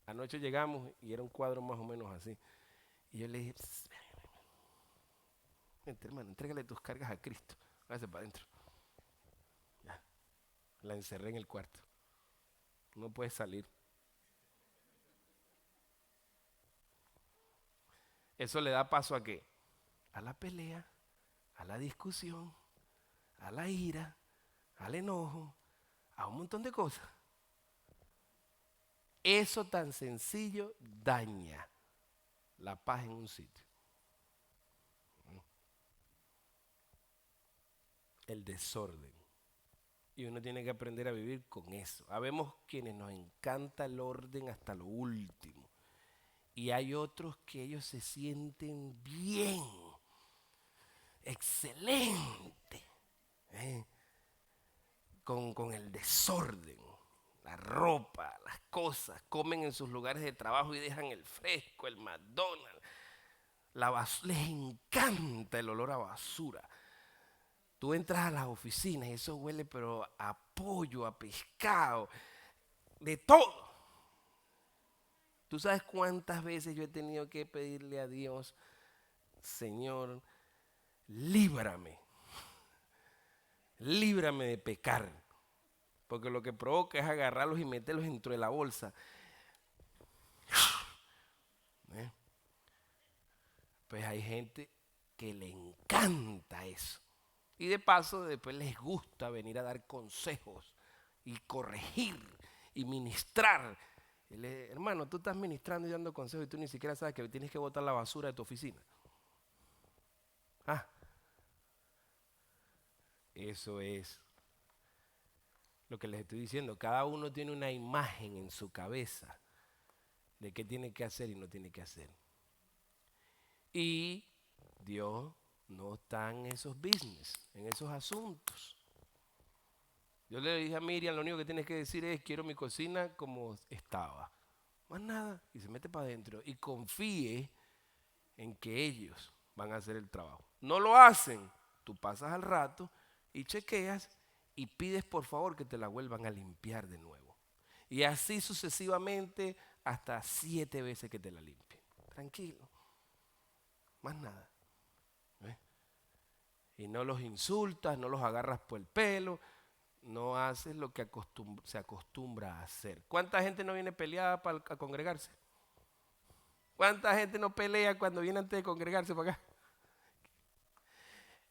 Anoche llegamos y era un cuadro más o menos así. Y yo le dije, vente hermano, entrégale tus cargas a Cristo. Váyase para adentro. Ya. La encerré en el cuarto. No puede salir. Eso le da paso a qué? A la pelea, a la discusión, a la ira, al enojo, a un montón de cosas. Eso tan sencillo daña la paz en un sitio. El desorden. Y uno tiene que aprender a vivir con eso. Habemos quienes nos encanta el orden hasta lo último. Y hay otros que ellos se sienten bien, excelente, con el desorden. La ropa, las cosas, comen en sus lugares de trabajo y dejan el fresco, el McDonald's. Les encanta el olor a basura. Tú entras a las oficinas y eso huele pero a pollo, a pescado, de todo. ¿Tú sabes cuántas veces yo he tenido que pedirle a Dios, Señor, líbrame, líbrame de pecar? Porque lo que provoca es agarrarlos y meterlos dentro de la bolsa. ¿Eh? Pues hay gente que le encanta eso. Y de paso después les gusta venir a dar consejos y corregir y ministrar. Hermano, tú estás ministrando y dando consejos y tú ni siquiera sabes que tienes que botar la basura de tu oficina. Ah, eso es lo que les estoy diciendo. Cada uno tiene una imagen en su cabeza de qué tiene que hacer y no tiene que hacer. Y Dios no está en esos business, en esos asuntos. Yo le dije a Miriam, lo único que tienes que decir es, quiero mi cocina como estaba. Más nada. Y se mete para adentro. Y confíe en que ellos van a hacer el trabajo. No lo hacen. Tú pasas al rato y chequeas y pides por favor que te la vuelvan a limpiar de nuevo. Y así sucesivamente hasta 7 veces que te la limpien. Tranquilo. Más nada. ¿Ves? Y no los insultas, no los agarras por el pelo, no haces lo que se acostumbra a hacer. ¿Cuánta gente no viene peleada a congregarse? ¿Cuánta gente no pelea cuando viene antes de congregarse para acá?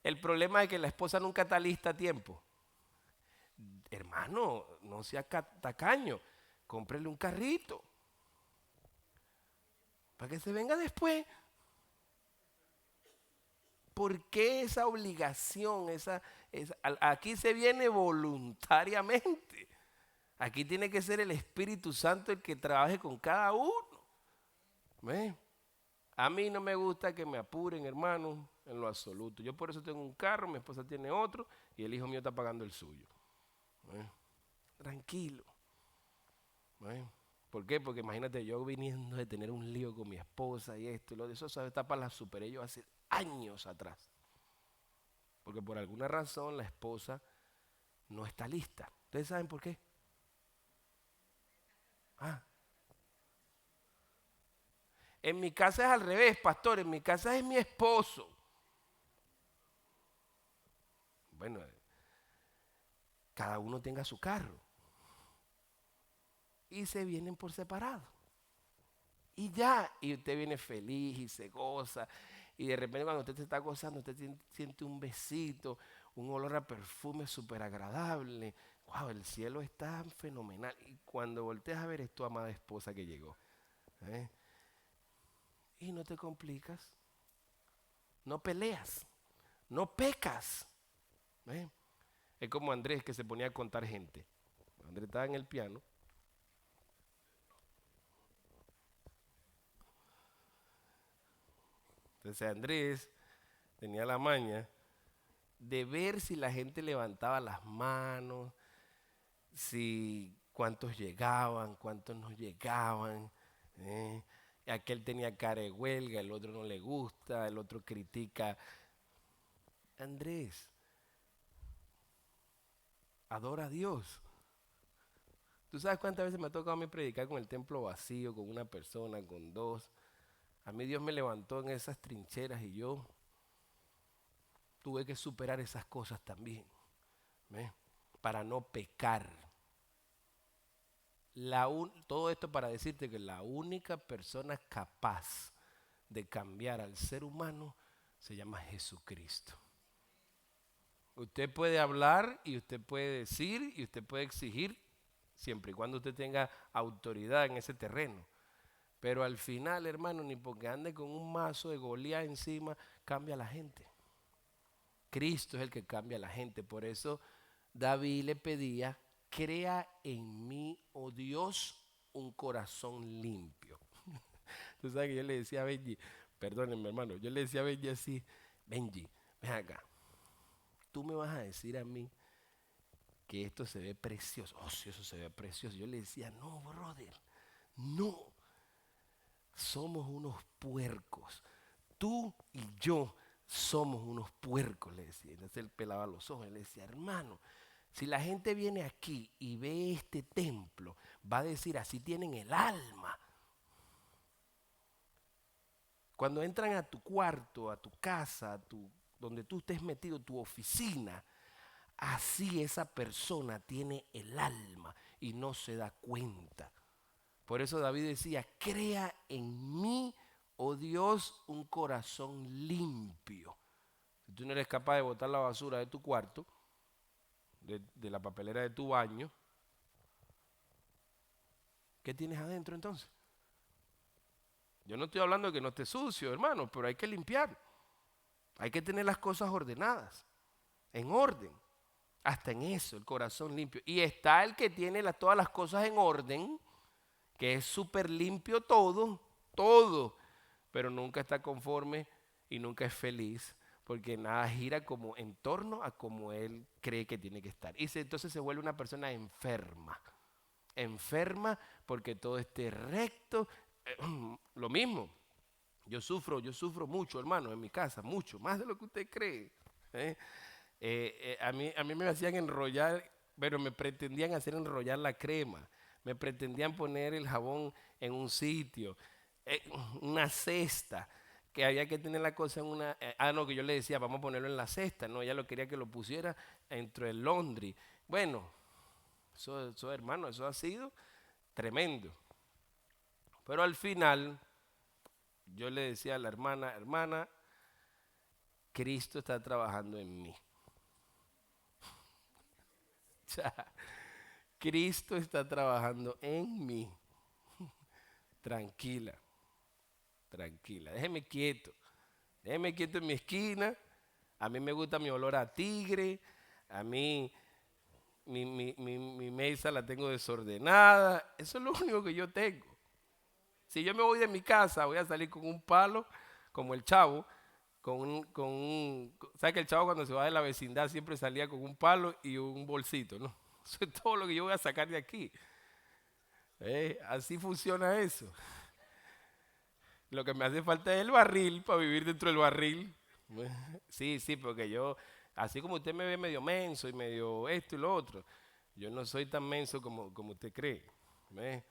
El problema es que la esposa nunca está lista a tiempo. Hermano, no sea tacaño, cómprele un carrito para que se venga después. ¿Por qué esa obligación? Aquí se viene voluntariamente. Aquí tiene que ser el Espíritu Santo el que trabaje con cada uno. ¿Ve? A mí no me gusta que me apuren, hermano, en lo absoluto. Yo por eso tengo un carro, mi esposa tiene otro y el hijo mío está pagando el suyo. ¿Ve? Tranquilo. ¿Ve? ¿Por qué? Porque imagínate yo viniendo de tener un lío con mi esposa y esto y lo de eso, esa etapa la superé yo hace años atrás. Porque por alguna razón la esposa no está lista. ¿Ustedes saben por qué? En mi casa es al revés, pastor. En mi casa es mi esposo. Bueno, cada uno tenga su carro. Y se vienen por separado. Y ya, y usted viene feliz y se goza. Y de repente cuando usted se está gozando, usted siente un besito, un olor a perfume súper agradable. Wow, el cielo está fenomenal. Y cuando volteas a ver es tu amada esposa que llegó. ¿Eh? Y no te complicas. No peleas. No pecas. ¿Eh? Es como Andrés que se ponía a contar gente. Andrés estaba en el piano. Entonces Andrés tenía la maña de ver si la gente levantaba las manos, si cuántos llegaban, cuántos no llegaban. ¿Eh? Aquel tenía cara de huelga, el otro no le gusta, el otro critica. Andrés, adora a Dios. ¿Tú sabes cuántas veces me ha tocado a mí predicar con el templo vacío, con una persona, con dos? A mí Dios me levantó en esas trincheras y yo tuve que superar esas cosas también, ¿ves? Para no pecar. Todo esto para decirte que la única persona capaz de cambiar al ser humano se llama Jesucristo. Usted puede hablar y usted puede decir y usted puede exigir siempre y cuando usted tenga autoridad en ese terreno. Pero al final, hermano, ni porque ande con un mazo de Goliat encima, cambia a la gente. Cristo es el que cambia a la gente. Por eso David le pedía, crea en mí, oh Dios, un corazón limpio. Tú sabes que yo le decía a Benji, perdónenme hermano, yo le decía a Benji así, Benji, ven acá, tú me vas a decir a mí que esto se ve precioso. Oh, sí, eso se ve precioso. Yo le decía, no, brother, no. Somos unos puercos. Tú y yo somos unos puercos, le decía. Entonces él pelaba los ojos y le decía, hermano, si la gente viene aquí y ve este templo, va a decir, así tienen el alma. Cuando entran a tu cuarto, a tu casa, donde tú estés metido, tu oficina, así esa persona tiene el alma y no se da cuenta. Por eso David decía, crea en mí, oh Dios, un corazón limpio. Si tú no eres capaz de botar la basura de tu cuarto, de la papelera de tu baño, ¿qué tienes adentro entonces? Yo no estoy hablando de que no esté sucio, hermano, pero hay que limpiar. Hay que tener las cosas ordenadas, en orden. Hasta en eso, el corazón limpio. Y está el que tiene todas las cosas en orden, que es súper limpio todo, todo, pero nunca está conforme y nunca es feliz, porque nada gira como en torno a como él cree que tiene que estar. Entonces se vuelve una persona enferma. Enferma porque todo esté recto. Lo mismo, yo sufro mucho, hermano, en mi casa, mucho, más de lo que usted cree. ¿eh? A mí me hacían enrollar, pero me pretendían hacer enrollar la crema, me pretendían poner el jabón en un sitio, una cesta, que había que tener la cosa en una... no, que yo le decía, vamos a ponerlo en la cesta, no, ella lo quería que lo pusiera dentro del laundry. Bueno, eso hermano, eso ha sido tremendo. Pero al final, yo le decía a la hermana, Cristo está trabajando en mí. O sea, Cristo está trabajando en mí. Tranquila, tranquila, déjeme quieto en mi esquina. A mí me gusta mi olor a tigre, a mí mi mesa la tengo desordenada, eso es lo único que yo tengo. Si yo me voy de mi casa, voy a salir con un palo, como el Chavo, ¿sabe que el Chavo cuando se va de la vecindad siempre salía con un palo y un bolsito, ¿no? Eso es todo lo que yo voy a sacar de aquí. Así funciona eso. Lo que me hace falta es el barril para vivir dentro del barril. Sí, porque yo, así como usted me ve medio menso y medio esto y lo otro, yo no soy tan menso como usted cree. ¿Ve?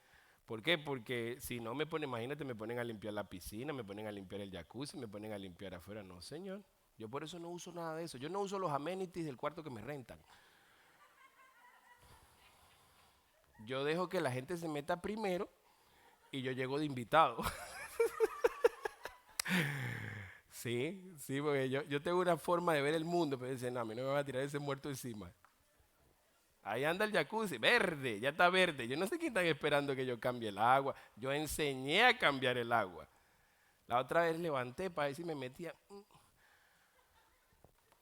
¿Por qué? Porque si no me ponen, imagínate, me ponen a limpiar la piscina, me ponen a limpiar el jacuzzi, me ponen a limpiar afuera. No, señor. Yo por eso no uso nada de eso. Yo no uso los amenities del cuarto que me rentan. Yo dejo que la gente se meta primero y yo llego de invitado. Sí, porque yo tengo una forma de ver el mundo, pero dicen, no, a mí no me va a tirar ese muerto encima. Ahí anda el jacuzzi, verde, ya está verde. Yo no sé quién están esperando que yo cambie el agua. Yo enseñé a cambiar el agua. La otra vez levanté para ver si me metía.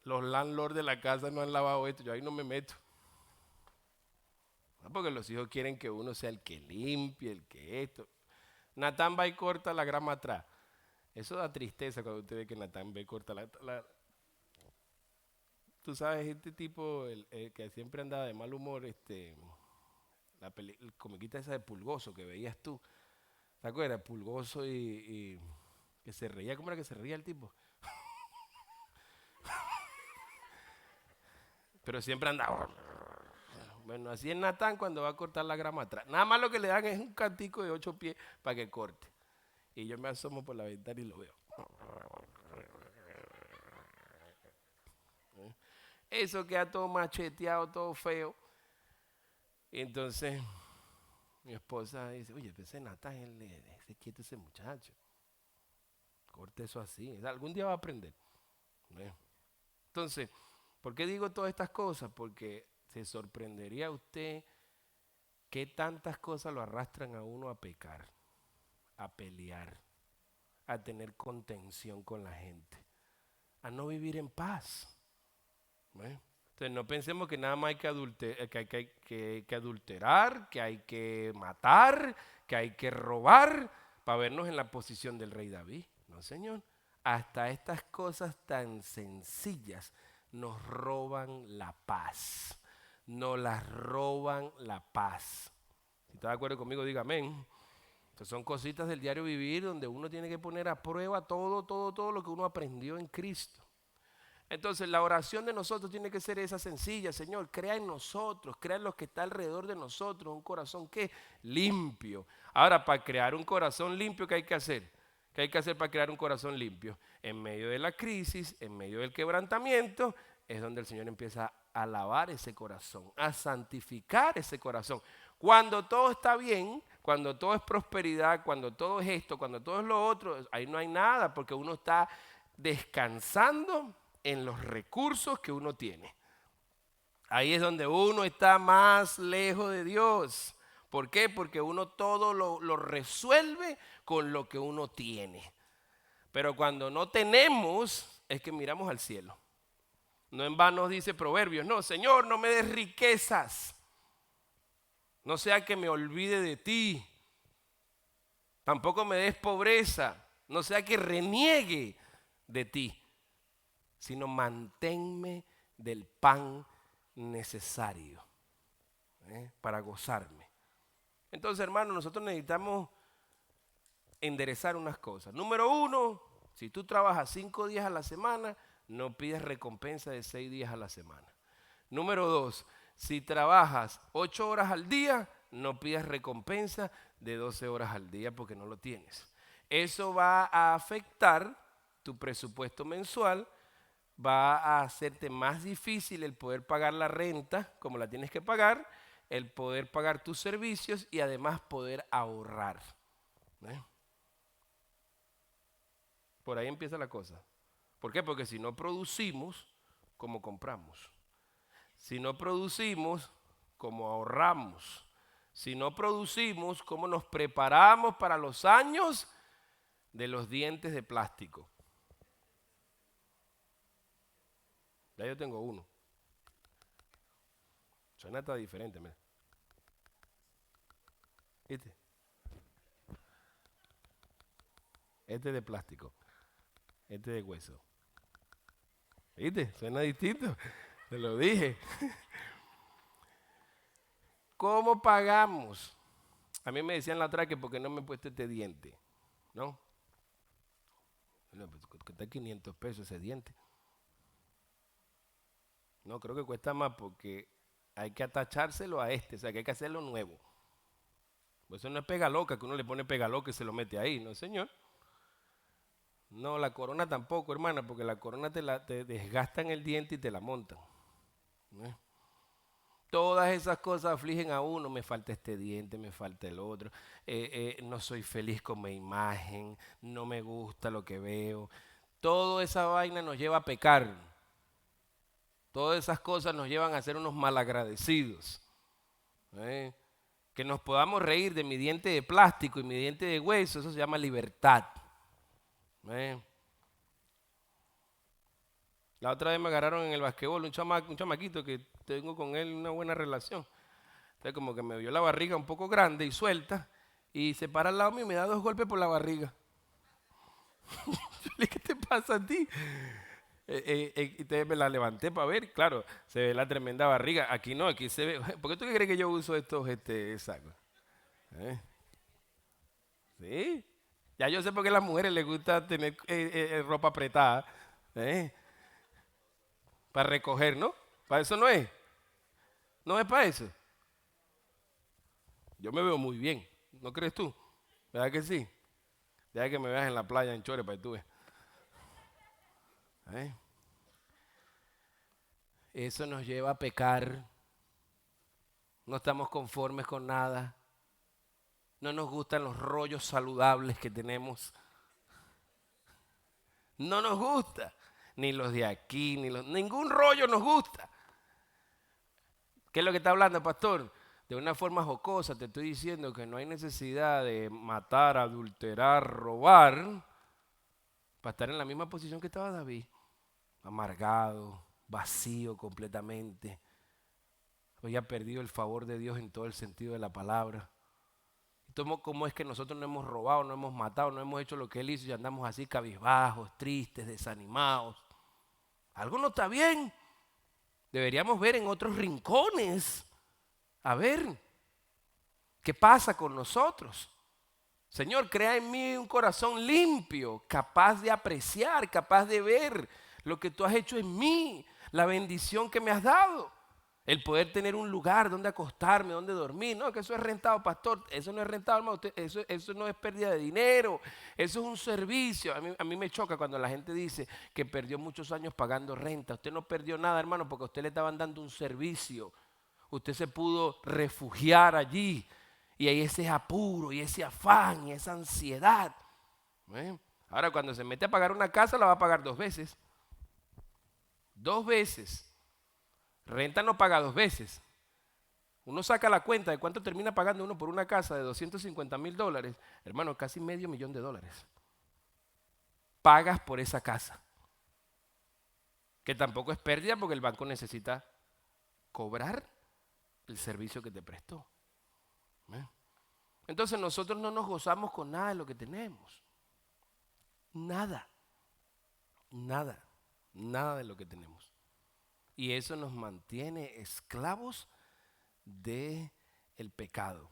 Los landlords de la casa no han lavado esto, yo ahí no me meto. No, porque los hijos quieren que uno sea el que limpie, el que esto. Natán va y corta la grama atrás. Eso da tristeza cuando usted ve que Natán ve y corta Tú sabes, este tipo, el que siempre andaba de mal humor, el comiquita esa de Pulgoso que veías tú. ¿Te acuerdas? Pulgoso y que se reía. ¿Cómo era que se reía el tipo? Pero siempre andaba. Bueno, así es Natán cuando va a cortar la grama atrás. Nada más lo que le dan es un cantico de 8 pies para que corte. Y yo me asomo por la ventana y lo veo. Eso queda todo macheteado, todo feo. Y entonces mi esposa dice, oye, ese Natán, ese quieto ese muchacho. Corte eso así. Algún día va a aprender. Entonces, ¿por qué digo todas estas cosas? Porque se sorprendería usted que tantas cosas lo arrastran a uno a pecar, a pelear, a tener contención con la gente, a no vivir en paz. Entonces no pensemos que nada más hay que adulterar, que hay que matar, que hay que robar para vernos en la posición del rey David. No, señor. Hasta estas cosas tan sencillas nos roban la paz. Nos las roban la paz. Si está de acuerdo conmigo, diga amén. Entonces son cositas del diario vivir donde uno tiene que poner a prueba todo lo que uno aprendió en Cristo. Entonces la oración de nosotros tiene que ser esa sencilla. Señor, crea en nosotros, crea en los que está alrededor de nosotros, un corazón que limpio. Ahora, para crear un corazón limpio, ¿qué hay que hacer? ¿Qué hay que hacer para crear un corazón limpio? En medio de la crisis, en medio del quebrantamiento, es donde el Señor empieza a lavar ese corazón, a santificar ese corazón. Cuando todo está bien, cuando todo es prosperidad, cuando todo es esto, cuando todo es lo otro, ahí no hay nada, porque uno está descansando en los recursos que uno tiene. Ahí es donde uno está más lejos de Dios. ¿Por qué? Porque uno todo lo resuelve con lo que uno tiene. Pero cuando no tenemos, es que miramos al cielo. No en vano dice Proverbios, no, Señor, no me des riquezas. No sea que me olvide de ti. Tampoco me des pobreza. No sea que reniegue de ti. sino manténme del pan necesario para gozarme. Entonces, hermano, nosotros necesitamos enderezar unas cosas. Número 1, si tú trabajas 5 días a la semana, no pides recompensa de 6 días a la semana. Número 2, si trabajas 8 horas al día, no pidas recompensa de 12 horas al día porque no lo tienes. Eso va a afectar tu presupuesto mensual, va a hacerte más difícil el poder pagar la renta como la tienes que pagar, el poder pagar tus servicios y además poder ahorrar. Por ahí empieza la cosa. ¿Por qué? Porque si no producimos, ¿cómo compramos? Si no producimos, ¿cómo ahorramos? Si no producimos, ¿cómo nos preparamos para los años de los dientes de plástico? Ya yo tengo uno. Suena hasta diferente, mira. ¿Viste? Este es de plástico. Este es de hueso. ¿Viste? Suena distinto. Te lo dije. ¿Cómo pagamos? A mí me decían la otra que porque no me he puesto este diente, ¿no? Bueno, pues cuesta 500 pesos ese diente. No, creo que cuesta más porque hay que atachárselo a este, o sea que hay que hacerlo nuevo. Pues eso no es pega loca, que uno le pone pega loca y se lo mete ahí, ¿no, señor? No, la corona tampoco, hermana, porque la corona te desgastan el diente y te la montan. ¿No? Todas esas cosas afligen a uno, me falta este diente, me falta el otro, no soy feliz con mi imagen, no me gusta lo que veo. Toda esa vaina nos lleva a pecar. Todas esas cosas nos llevan a ser unos malagradecidos. Que nos podamos reír de mi diente de plástico y mi diente de hueso, eso se llama libertad. La otra vez me agarraron en el basquetbol un chamaquito que tengo con él una buena relación. Entonces como que me vio la barriga un poco grande y suelta y se para al lado mío y me da 2 golpes por la barriga. ¿Qué te pasa a ti? Entonces me la levanté para ver, claro, se ve la tremenda barriga. Aquí no, aquí se ve. ¿Por qué tú crees que yo uso estos sacos? Sí. Ya yo sé por qué a las mujeres les gusta tener ropa apretada. Para recoger, ¿no? Para eso no es. No es para eso. Yo me veo muy bien, ¿no crees tú? ¿Verdad que sí? Deja que me veas en la playa en Chore para que tú veas. Eso nos lleva a pecar. No estamos conformes con nada. No nos gustan los rollos saludables que tenemos. No nos gusta. Ni los de aquí, ningún rollo nos gusta. ¿Qué es lo que está hablando, pastor? De una forma jocosa te estoy diciendo que no hay necesidad de matar, adulterar, robar para estar en la misma posición que estaba David. Amargado, vacío completamente. Había perdido el favor de Dios en todo el sentido de la palabra. ¿Cómo es que nosotros no hemos robado, no hemos matado, no hemos hecho lo que Él hizo y andamos así cabizbajos, tristes, desanimados? Algo no está bien. Deberíamos ver en otros rincones. A ver, ¿qué pasa con nosotros? Señor, crea en mí un corazón limpio, capaz de apreciar, capaz de ver lo que tú has hecho en mí, la bendición que me has dado. El poder tener un lugar donde acostarme, donde dormir. No, que eso es rentado, pastor. Eso no es rentado, hermano. Eso no es pérdida de dinero. Eso es un servicio. A mí me choca cuando la gente dice que perdió muchos años pagando renta. Usted no perdió nada, hermano, porque a usted le estaban dando un servicio. Usted se pudo refugiar allí. Y hay ese apuro y ese afán y esa ansiedad. Ahora, cuando se mete a pagar una casa, la va a pagar 2 veces. 2 veces. Renta no paga 2 veces. Uno saca la cuenta de cuánto termina pagando uno por una casa de $250,000. Hermano, casi $500,000. Pagas por esa casa. Que tampoco es pérdida porque el banco necesita cobrar el servicio que te prestó. Entonces nosotros no nos gozamos con nada de lo que tenemos. Nada. Nada. nada de lo que tenemos. Y eso nos mantiene esclavos de el pecado,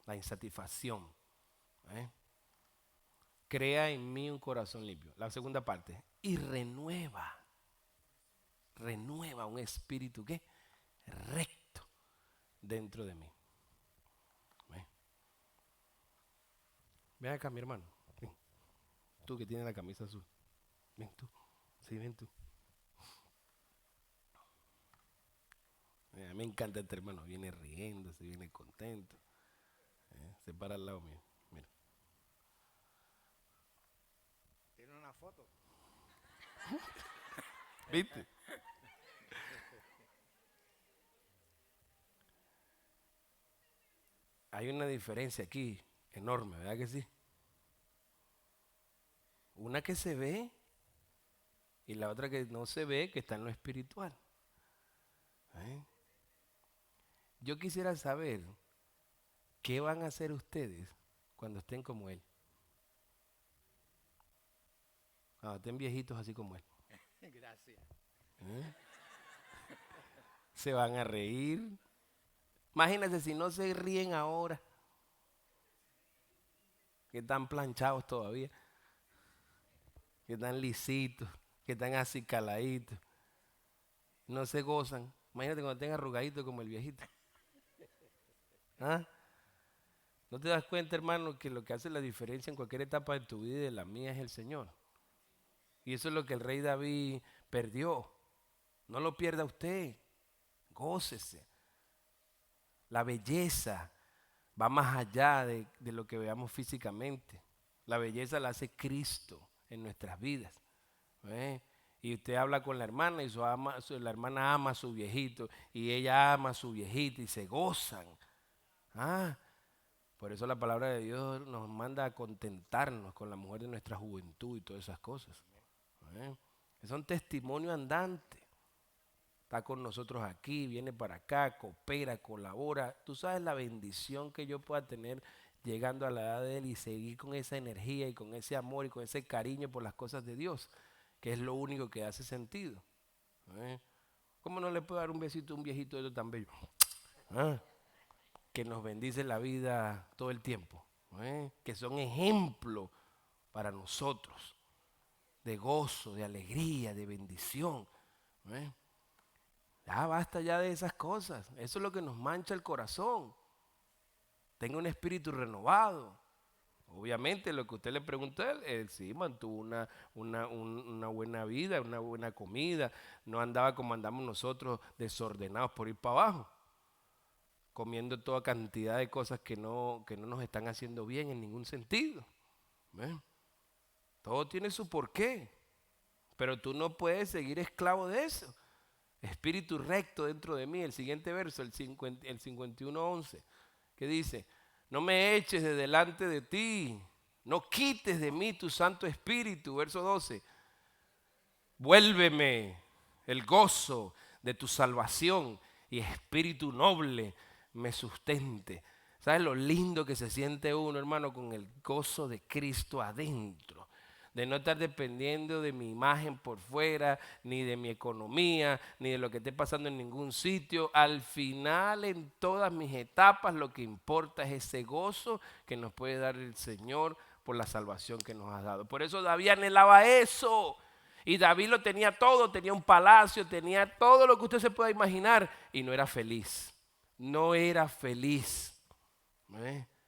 la insatisfacción. Crea en mí un corazón limpio. La segunda parte. Y renueva un espíritu ¿qué? Recto dentro de mí. Ven acá, mi hermano. Ven. Tú que tienes la camisa azul. Ven tú. Sí, ven tú. Me encanta este hermano. Viene riendo, se viene contento. Se para al lado mío. Mira. ¿Tiene una foto? ¿Viste? Hay una diferencia aquí enorme, ¿verdad que sí? Una que se ve y la otra que no se ve, que está en lo espiritual. Yo quisiera saber qué van a hacer ustedes cuando estén como él. Cuando estén viejitos así como él. Gracias. Se van a reír. Imagínense si no se ríen ahora, que están planchados todavía, que están lisitos, que están así caladitos, no se gozan. Imagínate cuando estén arrugaditos como el viejito. ¿Ah? ¿No te das cuenta, hermano, que lo que hace la diferencia en cualquier etapa de tu vida y de la mía es el Señor? Y eso es lo que el rey David perdió. No lo pierda usted, gócese. La belleza va más allá de lo que veamos físicamente. La belleza la hace Cristo en nuestras vidas. Y usted habla con la hermana y la hermana ama a su viejito y ella ama a su viejita y se gozan. Por eso la palabra de Dios nos manda a contentarnos con la mujer de nuestra juventud y todas esas cosas. Es un testimonio andante. Está con nosotros aquí, viene para acá, coopera, colabora. Tú sabes la bendición que yo pueda tener llegando a la edad de él y seguir con esa energía y con ese amor y con ese cariño por las cosas de Dios, que es lo único que hace sentido. ¿Cómo no le puedo dar un besito a un viejito de esto tan bello? Que nos bendice la vida todo el tiempo. Que son ejemplos para nosotros de gozo, de alegría, de bendición. Ya basta ya de esas cosas. Eso es lo que nos mancha el corazón. Tenga un espíritu renovado. Obviamente lo que usted le preguntó, él sí mantuvo una buena vida, una buena comida. No andaba como andamos nosotros, desordenados por ir para abajo, comiendo toda cantidad de cosas que no nos están haciendo bien en ningún sentido. Todo tiene su porqué, pero tú no puedes seguir esclavo de eso. Espíritu recto dentro de mí. El siguiente verso, el 51:11, que dice: no me eches de delante de ti, no quites de mí tu Santo Espíritu. Verso 12, vuélveme el gozo de tu salvación y espíritu noble me sustente. ¿Sabes lo lindo que se siente uno, hermano, con el gozo de Cristo adentro? De no estar dependiendo de mi imagen por fuera, ni de mi economía, ni de lo que esté pasando en ningún sitio. Al final, en todas mis etapas, lo que importa es ese gozo que nos puede dar el Señor por la salvación que nos ha dado. Por eso David anhelaba eso. Y David lo tenía todo, tenía un palacio, tenía todo lo que usted se pueda imaginar y no era feliz. No era feliz.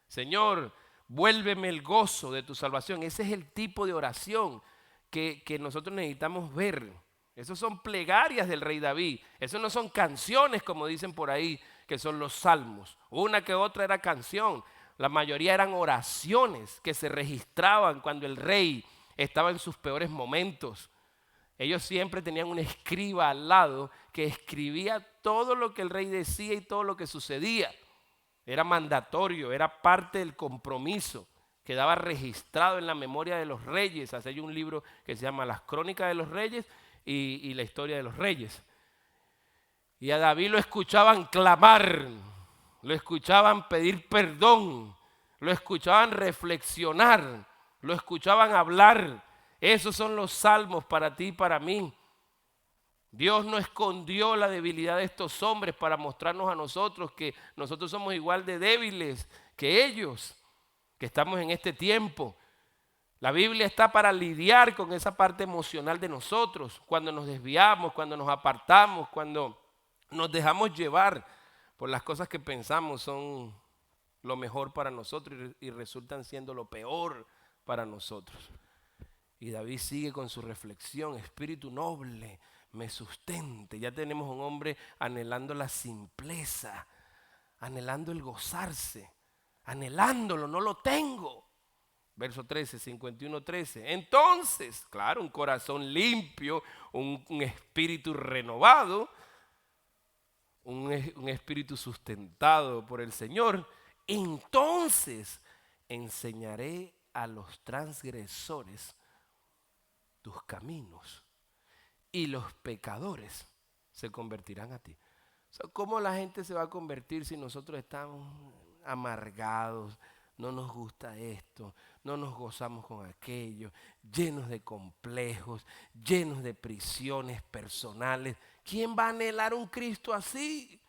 Señor, vuélveme el gozo de tu salvación. Ese es el tipo de oración que nosotros necesitamos ver. Esos son plegarias del rey David. Esos no son canciones como dicen por ahí, que son los salmos. Una que otra era canción. La mayoría eran oraciones que se registraban cuando el rey estaba en sus peores momentos. Ellos siempre tenían un escriba al lado que escribía todo lo que el rey decía y todo lo que sucedía. Era mandatorio, era parte del compromiso. Quedaba registrado en la memoria de los reyes. Así hay un libro que se llama Las Crónicas de los Reyes y la historia de los reyes. Y a David lo escuchaban clamar, lo escuchaban pedir perdón, lo escuchaban reflexionar, lo escuchaban hablar. Esos son los salmos para ti y para mí. Dios no escondió la debilidad de estos hombres para mostrarnos a nosotros que nosotros somos igual de débiles que ellos, que estamos en este tiempo. La Biblia está para lidiar con esa parte emocional de nosotros, cuando nos desviamos, cuando nos apartamos, cuando nos dejamos llevar por las cosas que pensamos son lo mejor para nosotros y resultan siendo lo peor para nosotros. Y David sigue con su reflexión: espíritu noble me sustente. Ya tenemos un hombre anhelando la simpleza, anhelando el gozarse, anhelándolo, no lo tengo. Verso 13, 51:13. Entonces, claro, un corazón limpio, un espíritu renovado, un espíritu sustentado por el Señor. Entonces enseñaré a los transgresores tus caminos y los pecadores se convertirán a ti. O sea, ¿cómo la gente se va a convertir si nosotros estamos amargados, no nos gusta esto, no nos gozamos con aquello, llenos de complejos, llenos de prisiones personales? ¿Quién va a anhelar un Cristo así?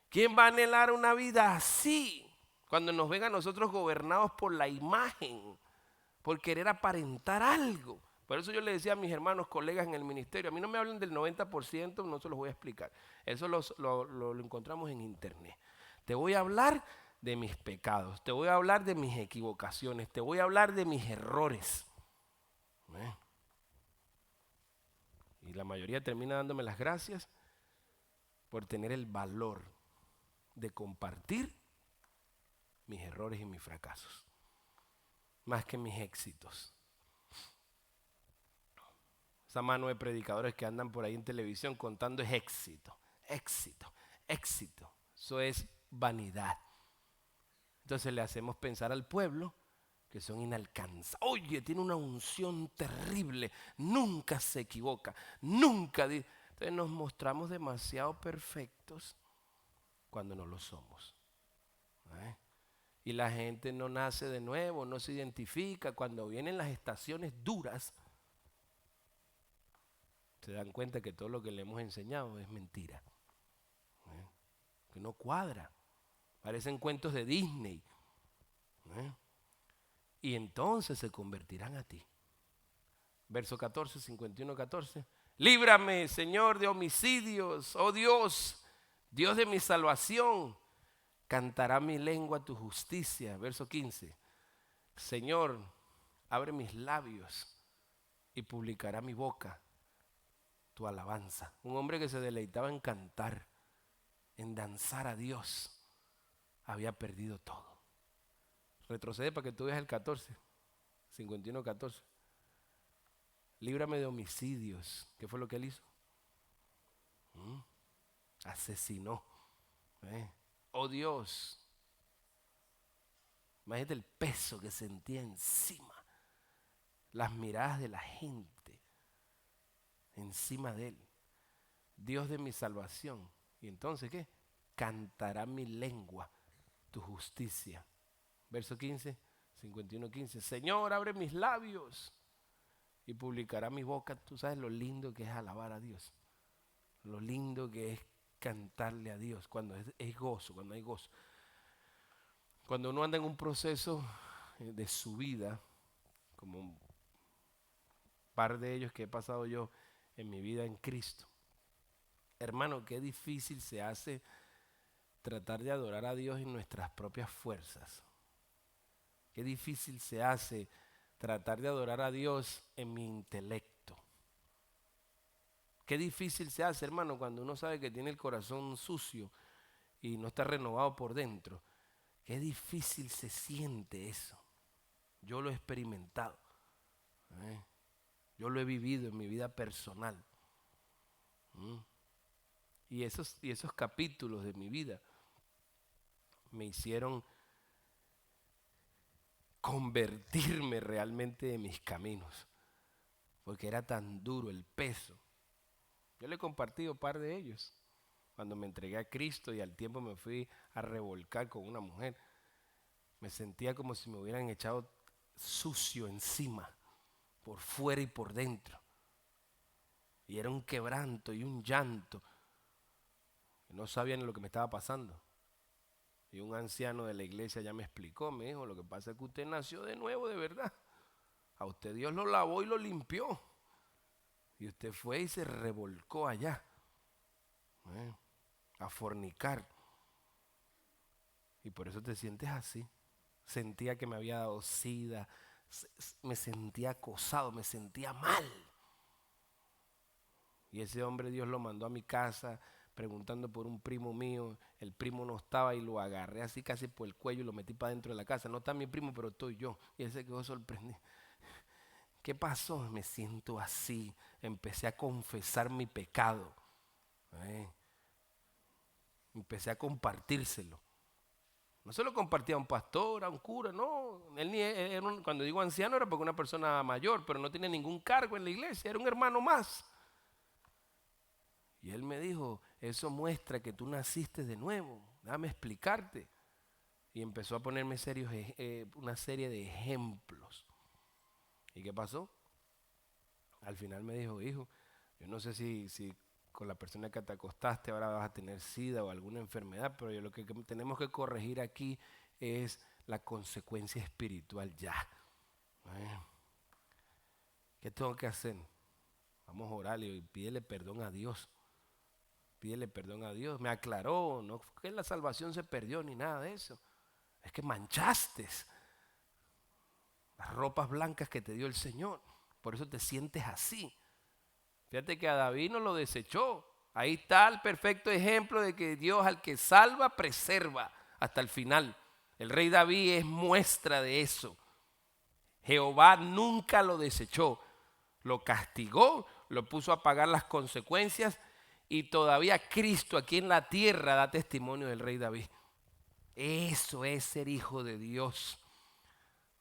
¿Quién va a anhelar una vida así? Cuando nos ven a nosotros gobernados por la imagen, por querer aparentar algo. Por eso yo le decía a mis hermanos, colegas en el ministerio, a mí no me hablen del 90%, no se los voy a explicar. Eso lo encontramos en internet. Te voy a hablar de mis pecados, te voy a hablar de mis equivocaciones, te voy a hablar de mis errores. Y la mayoría termina dándome las gracias por tener el valor de compartir mis errores y mis fracasos, más que mis éxitos. Esa mano de predicadores que andan por ahí en televisión contando es éxito, éxito, éxito. Eso es vanidad. Entonces le hacemos pensar al pueblo que son inalcanzables. Oye, tiene una unción terrible, nunca se equivoca, nunca. Entonces nos mostramos demasiado perfectos cuando no lo somos. Y la gente no nace de nuevo, no se identifica. Cuando vienen las estaciones duras, se dan cuenta que todo lo que le hemos enseñado es mentira, que no cuadra, parecen cuentos de Disney, y entonces se convertirán a ti. Verso 14, 51:14. Líbrame, Señor, de homicidios, oh Dios, Dios de mi salvación, cantará mi lengua tu justicia. Verso 15. Señor, abre mis labios y publicará mi boca tu alabanza. Un hombre que se deleitaba en cantar, en danzar a Dios, había perdido todo. Retrocede para que tú veas el 14, 51:14. Líbrame de homicidios. ¿Qué fue lo que él hizo? Asesinó. Oh Dios. Imagínate el peso que sentía encima. Las miradas de la gente encima de él. Dios de mi salvación. ¿Y entonces qué? Cantará mi lengua tu justicia. Verso 15, 51:15. Señor, abre mis labios y publicará mi boca. Tú sabes lo lindo que es alabar a Dios. Lo lindo que es cantarle a Dios cuando es gozo, cuando hay gozo. Cuando uno anda en un proceso de su vida, como un par de ellos que he pasado yo en mi vida en Cristo. Hermano, qué difícil se hace tratar de adorar a Dios en nuestras propias fuerzas. Qué difícil se hace tratar de adorar a Dios en mi intelecto. Qué difícil se hace, hermano, cuando uno sabe que tiene el corazón sucio y no está renovado por dentro. Qué difícil se siente eso. Yo lo he experimentado. Yo lo he vivido en mi vida personal. Y esos capítulos de mi vida me hicieron convertirme realmente de mis caminos, porque era tan duro el peso. Yo le he compartido un par de ellos. Cuando me entregué a Cristo y al tiempo me fui a revolcar con una mujer, me sentía como si me hubieran echado sucio encima por fuera y por dentro. Y era un quebranto y un llanto. No sabía ni lo que me estaba pasando. Y un anciano de la iglesia ya me explicó, me dijo, lo que pasa es que usted nació de nuevo de verdad. A usted Dios lo lavó y lo limpió. Y usted fue y se revolcó allá a fornicar. Y por eso te sientes así. Sentía que me había dado sida, me sentía acosado, me sentía mal. Y ese hombre Dios lo mandó a mi casa preguntando por un primo mío. El primo no estaba y lo agarré así casi por el cuello y lo metí para dentro de la casa. No está mi primo, pero estoy yo. Y él se quedó sorprendido. ¿Qué pasó? Me siento así. Empecé a confesar mi pecado. Empecé a compartírselo. No se lo compartía a un pastor, a un cura, no. Cuando digo anciano era porque una persona mayor, pero no tenía ningún cargo en la iglesia, era un hermano más. Y él me dijo, eso muestra que tú naciste de nuevo, déjame explicarte. Y empezó a ponerme una serie de ejemplos. ¿Y qué pasó? Al final me dijo, hijo, yo no sé si con la persona que te acostaste ahora vas a tener sida o alguna enfermedad, pero lo que tenemos que corregir aquí es la consecuencia espiritual ya. ¿Qué tengo que hacer? Vamos a orar y pídele perdón a Dios. Pídele perdón a Dios. Me aclaró, no fue que la salvación se perdió ni nada de eso. Es que manchaste las ropas blancas que te dio el Señor. Por eso te sientes así. Fíjate que a David no lo desechó. Ahí está el perfecto ejemplo de que Dios al que salva, preserva hasta el final. El rey David es muestra de eso. Jehová nunca lo desechó. Lo castigó, lo puso a pagar las consecuencias y todavía Cristo aquí en la tierra da testimonio del rey David. Eso es ser hijo de Dios.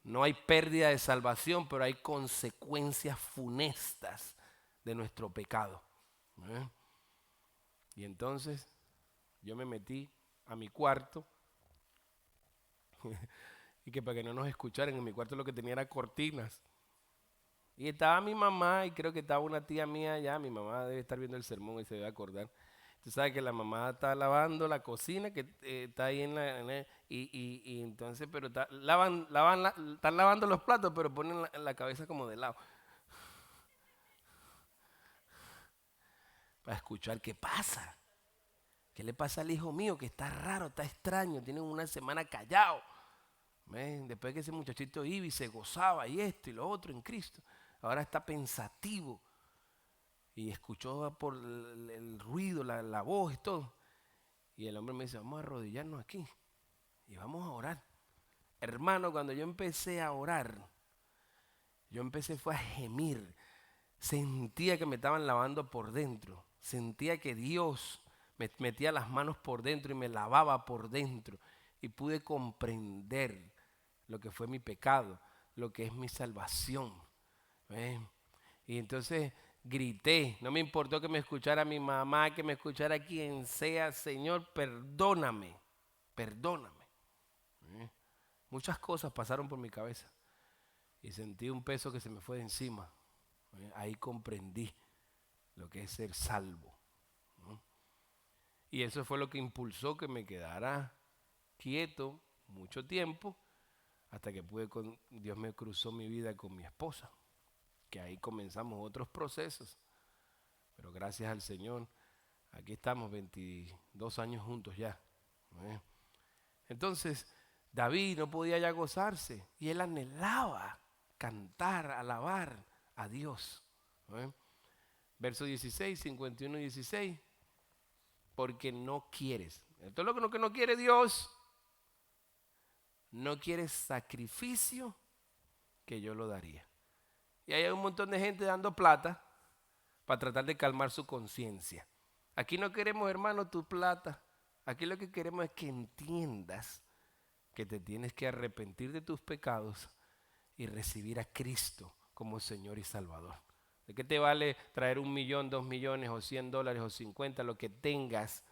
No hay pérdida de salvación, pero hay consecuencias funestas de nuestro pecado. Y entonces yo me metí a mi cuarto y que para que no nos escucharan, en mi cuarto lo que tenía era cortinas. Y estaba mi mamá y creo que estaba una tía mía allá. Mi mamá debe estar viendo el sermón y se debe acordar. Tú sabes que la mamá está lavando la cocina, que está ahí y entonces, pero están lavando los platos, pero ponen la cabeza como de lado. Para escuchar qué pasa. ¿Qué le pasa al hijo mío que está raro, está extraño? Tiene una semana callado. Después que ese muchachito iba y se gozaba y esto y lo otro en Cristo. Ahora está pensativo. Y escuchó por el ruido, la voz y todo. Y el hombre me dice, vamos a arrodillarnos aquí y vamos a orar. Hermano, cuando yo empecé a orar, fue a gemir. Sentía que me estaban lavando por dentro. Sentía que Dios me metía las manos por dentro y me lavaba por dentro. Y pude comprender lo que fue mi pecado, lo que es mi salvación. Y entonces grité, no me importó que me escuchara mi mamá, que me escuchara quien sea, Señor, perdóname, perdóname. Muchas cosas pasaron por mi cabeza y sentí un peso que se me fue de encima. Ahí comprendí lo que es ser salvo. Y eso fue lo que impulsó que me quedara quieto mucho tiempo hasta que Dios me cruzó mi vida con mi esposa, que ahí comenzamos otros procesos. Pero gracias al Señor, aquí estamos 22 años juntos ya. Entonces, David no podía ya gozarse y él anhelaba cantar, alabar a Dios. Verso 16, 51 y 16. Porque no quieres. Esto es lo que no quiere Dios. No quieres sacrificio que yo lo daría. Y hay un montón de gente dando plata para tratar de calmar su conciencia. Aquí no queremos, hermano, tu plata. Aquí lo que queremos es que entiendas que te tienes que arrepentir de tus pecados y recibir a Cristo como Señor y Salvador. ¿De qué te vale traer 1 millón, 2 millones o $100 o 50, lo que tengas,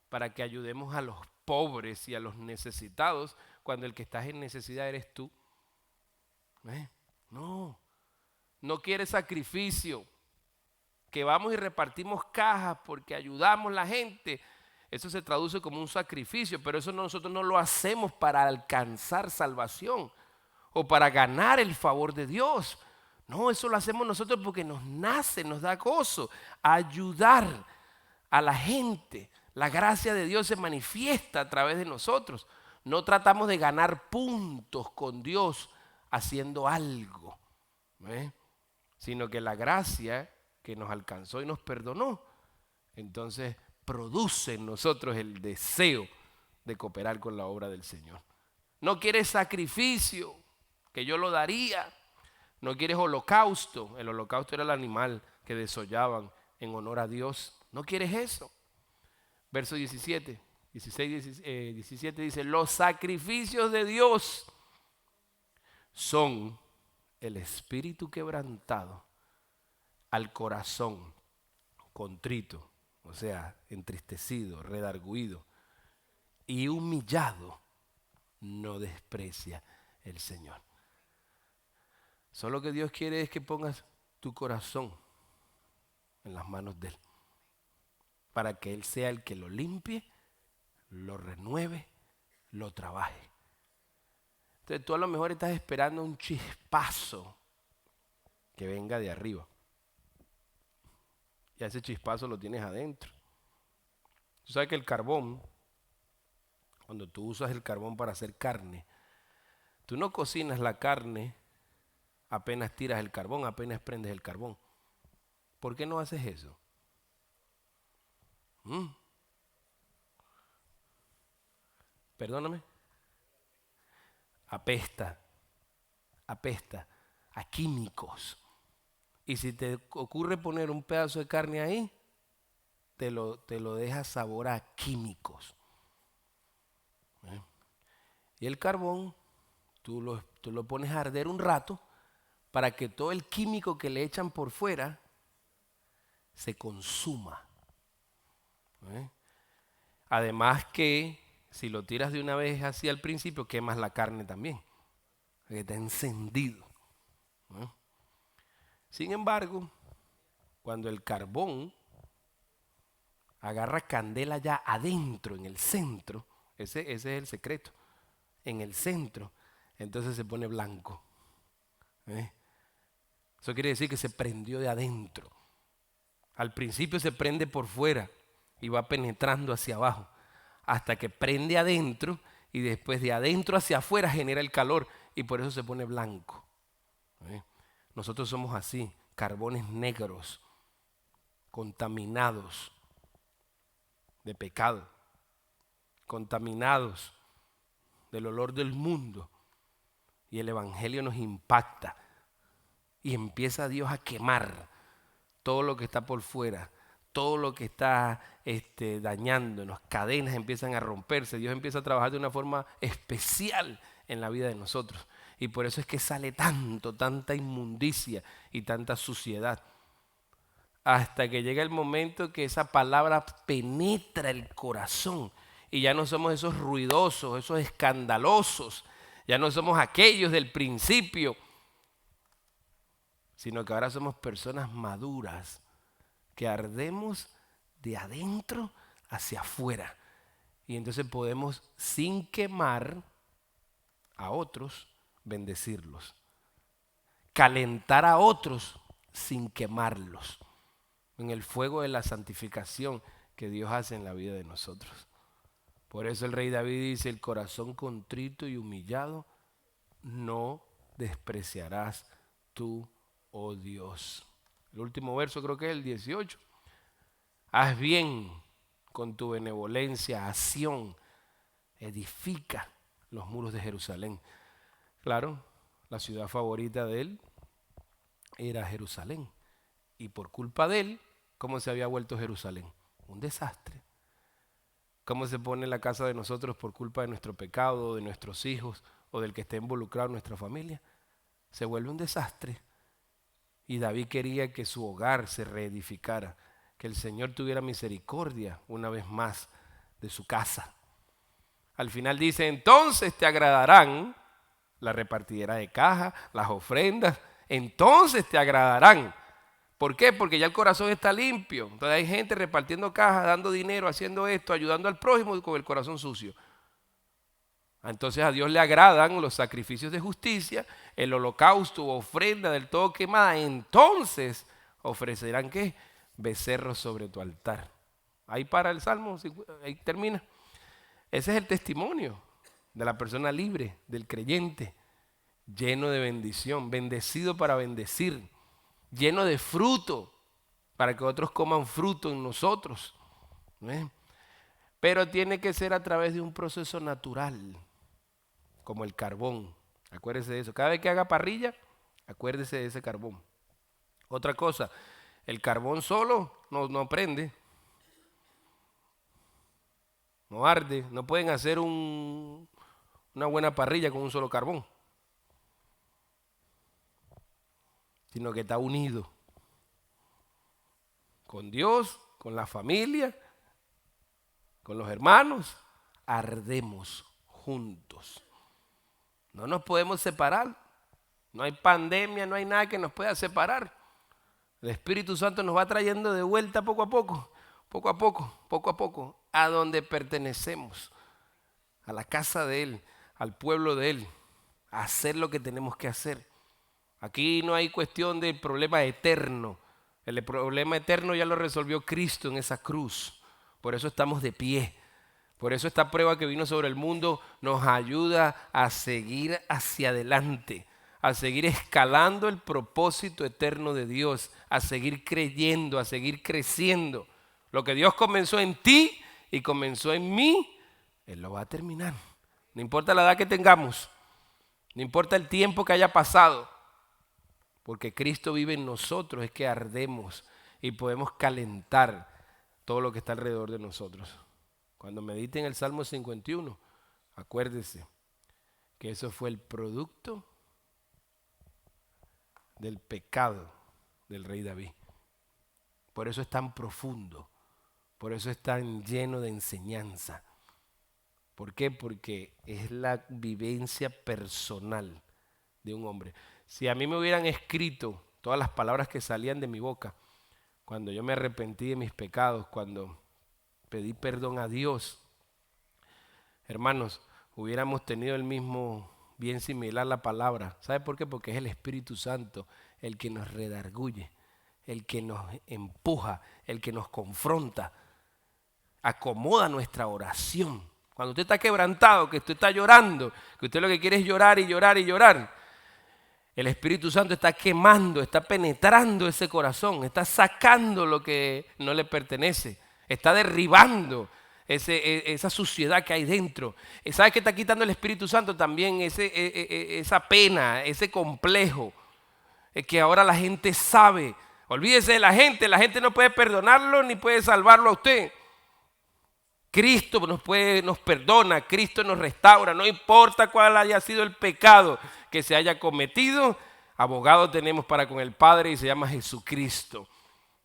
para que ayudemos a los pobres y a los necesitados cuando el que estás en necesidad eres tú? No, no quiere sacrificio, que vamos y repartimos cajas porque ayudamos a la gente. Eso se traduce como un sacrificio, pero eso nosotros no lo hacemos para alcanzar salvación o para ganar el favor de Dios. No, eso lo hacemos nosotros porque nos nace, nos da gozo, ayudar a la gente. La gracia de Dios se manifiesta a través de nosotros. No tratamos de ganar puntos con Dios haciendo algo, sino que la gracia que nos alcanzó y nos perdonó, entonces produce en nosotros el deseo de cooperar con la obra del Señor. No quieres sacrificio, que yo lo daría. No quieres holocausto. El holocausto era el animal que desollaban en honor a Dios. No quieres eso. Verso 17 dice, los sacrificios de Dios son el espíritu quebrantado, al corazón contrito, o sea, entristecido, redarguido y humillado, no desprecia el Señor. Solo que Dios quiere es que pongas tu corazón en las manos de Él, para que Él sea el que lo limpie, lo renueve, lo trabaje. Entonces tú a lo mejor estás esperando un chispazo que venga de arriba. Y ese chispazo lo tienes adentro. Tú sabes que el carbón, cuando tú usas el carbón para hacer carne, tú no cocinas la carne apenas tiras el carbón, apenas prendes el carbón. ¿Por qué no haces eso? Perdóname. Apesta a químicos. Y si te ocurre poner un pedazo de carne ahí, te lo deja sabor a químicos. Y el carbón, tú lo pones a arder un rato para que todo el químico que le echan por fuera se consuma. Además que si lo tiras de una vez así al principio, quemas la carne también, que está encendido. Sin embargo, cuando el carbón agarra candela ya adentro, en el centro, ese es el secreto, en el centro, entonces se pone blanco. Eso quiere decir que se prendió de adentro. Al principio se prende por fuera y va penetrando hacia abajo, hasta que prende adentro y después de adentro hacia afuera genera el calor y por eso se pone blanco. Nosotros somos así, carbones negros, contaminados de pecado, contaminados del olor del mundo, y el evangelio nos impacta y empieza Dios a quemar todo lo que está por fuera, todo lo que está dañándonos, cadenas empiezan a romperse, Dios empieza a trabajar de una forma especial en la vida de nosotros. Y por eso es que sale tanta inmundicia y tanta suciedad. Hasta que llega el momento que esa palabra penetra el corazón y ya no somos esos ruidosos, esos escandalosos, ya no somos aquellos del principio, sino que ahora somos personas maduras que ardemos de adentro hacia afuera. Y entonces podemos, sin quemar a otros, bendecirlos. Calentar a otros sin quemarlos. En el fuego de la santificación que Dios hace en la vida de nosotros. Por eso el rey David dice, el corazón contrito y humillado no despreciarás tú, oh Dios. El último verso creo que es el 18. Haz bien con tu benevolencia a Sión, edifica los muros de Jerusalén. Claro, la ciudad favorita de él era Jerusalén. Y por culpa de él, ¿cómo se había vuelto Jerusalén? Un desastre. ¿Cómo se pone la casa de nosotros por culpa de nuestro pecado, de nuestros hijos o del que esté involucrado en nuestra familia? Se vuelve un desastre. Y David quería que su hogar se reedificara, que el Señor tuviera misericordia una vez más de su casa. Al final dice, entonces te agradarán la repartidera de caja, las ofrendas entonces te agradarán. ¿Por qué? Porque ya el corazón está limpio. Entonces hay gente repartiendo cajas, dando dinero, haciendo esto, ayudando al prójimo con el corazón sucio. Entonces a Dios le agradan los sacrificios de justicia, el holocausto o ofrenda del todo quemada. Entonces ofrecerán ¿qué? Becerros sobre tu altar. Ahí para el Salmo, ahí termina. Ese es el testimonio de la persona libre, del creyente, lleno de bendición, bendecido para bendecir, lleno de fruto, para que otros coman fruto en nosotros. ¿Eh? Pero tiene que ser a través de un proceso natural, como el carbón. Acuérdese de eso. Cada vez que haga parrilla, acuérdese de ese carbón. Otra cosa, el carbón solo no prende, no arde. No pueden hacer una buena parrilla con un solo carbón, sino que está unido con Dios, con la familia, con los hermanos. Ardemos juntos. No nos podemos separar. No hay pandemia, no hay nada que nos pueda separar. El Espíritu Santo nos va trayendo de vuelta poco a poco, a donde pertenecemos, a la casa de Él, al pueblo de Él, a hacer lo que tenemos que hacer. Aquí no hay cuestión del problema eterno. El problema eterno ya lo resolvió Cristo en esa cruz. Por eso estamos de pie. Por eso esta prueba que vino sobre el mundo nos ayuda a seguir hacia adelante, a seguir escalando el propósito eterno de Dios, a seguir creyendo, a seguir creciendo. Lo que Dios comenzó en ti y comenzó en mí, Él lo va a terminar. No importa la edad que tengamos, no importa el tiempo que haya pasado, porque Cristo vive en nosotros, es que ardemos y podemos calentar todo lo que está alrededor de nosotros. Cuando mediten el Salmo 51, acuérdese que eso fue el producto del pecado del rey David. Por eso es tan profundo, por eso es tan lleno de enseñanza. ¿Por qué? Porque es la vivencia personal de un hombre. Si a mí me hubieran escrito todas las palabras que salían de mi boca, cuando yo me arrepentí de mis pecados, cuando pedí perdón a Dios, hermanos, hubiéramos tenido el mismo bien similar la palabra. ¿Sabe por qué? Porque es el Espíritu Santo el que nos redarguye, el que nos empuja, el que nos confronta, acomoda nuestra oración. Cuando usted está quebrantado, que usted está llorando, que usted lo que quiere es llorar y llorar y llorar, el Espíritu Santo está quemando, está penetrando ese corazón, está sacando lo que no le pertenece, está derribando esa suciedad que hay dentro. ¿Sabe qué está quitando el Espíritu Santo? También esa pena, ese complejo, que ahora la gente sabe. Olvídese de la gente no puede perdonarlo ni puede salvarlo a usted. Cristo nos perdona, Cristo nos restaura, no importa cuál haya sido el pecado que se haya cometido, abogado tenemos para con el Padre y se llama Jesucristo.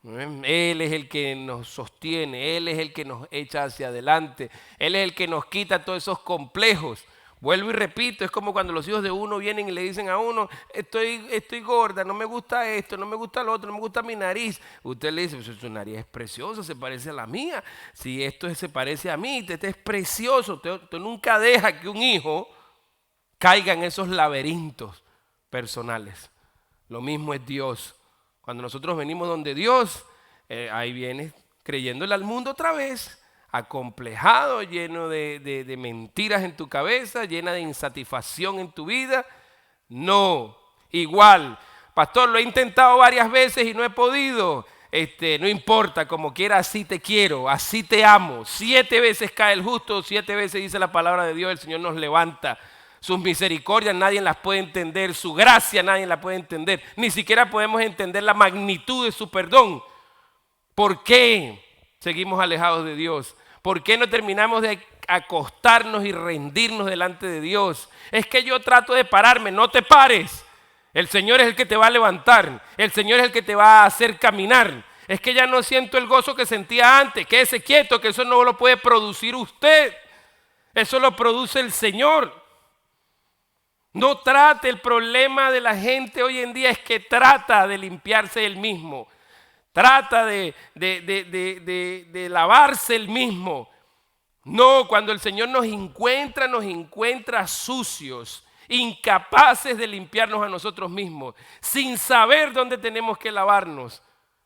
Él es el que nos sostiene, Él es el que nos echa hacia adelante, Él es el que nos quita todos esos complejos. Vuelvo y repito, es como cuando los hijos de uno vienen y le dicen a uno, estoy gorda, no me gusta esto, no me gusta lo otro, no me gusta mi nariz. Usted le dice, pues su nariz es preciosa, se parece a la mía. Si esto se parece a mí, este es precioso. Usted nunca deja que un hijo caiga en esos laberintos personales. Lo mismo es Dios. Cuando nosotros venimos donde Dios, ahí viene creyéndole al mundo otra vez, acomplejado, lleno de mentiras en tu cabeza, llena de insatisfacción en tu vida. No, igual, pastor, lo he intentado varias veces y no he podido. No importa, como quiera, así te quiero, así te amo. 7 veces cae el justo, 7 veces dice la palabra de Dios, el Señor nos levanta. Sus misericordias nadie las puede entender, su gracia nadie la puede entender, ni siquiera podemos entender la magnitud de su perdón. ¿Por qué seguimos alejados de Dios? ¿Por qué no terminamos de acostarnos y rendirnos delante de Dios? Es que yo trato de pararme, no te pares. El Señor es el que te va a levantar, el Señor es el que te va a hacer caminar. Es que ya no siento el gozo que sentía antes, quédese quieto, que eso no lo puede producir usted. Eso lo produce el Señor. No trate, el problema de la gente hoy en día es que trata de limpiarse él mismo. Trata de lavarse el mismo. No, cuando el Señor nos encuentra sucios, incapaces de limpiarnos a nosotros mismos, sin saber dónde tenemos que lavarnos.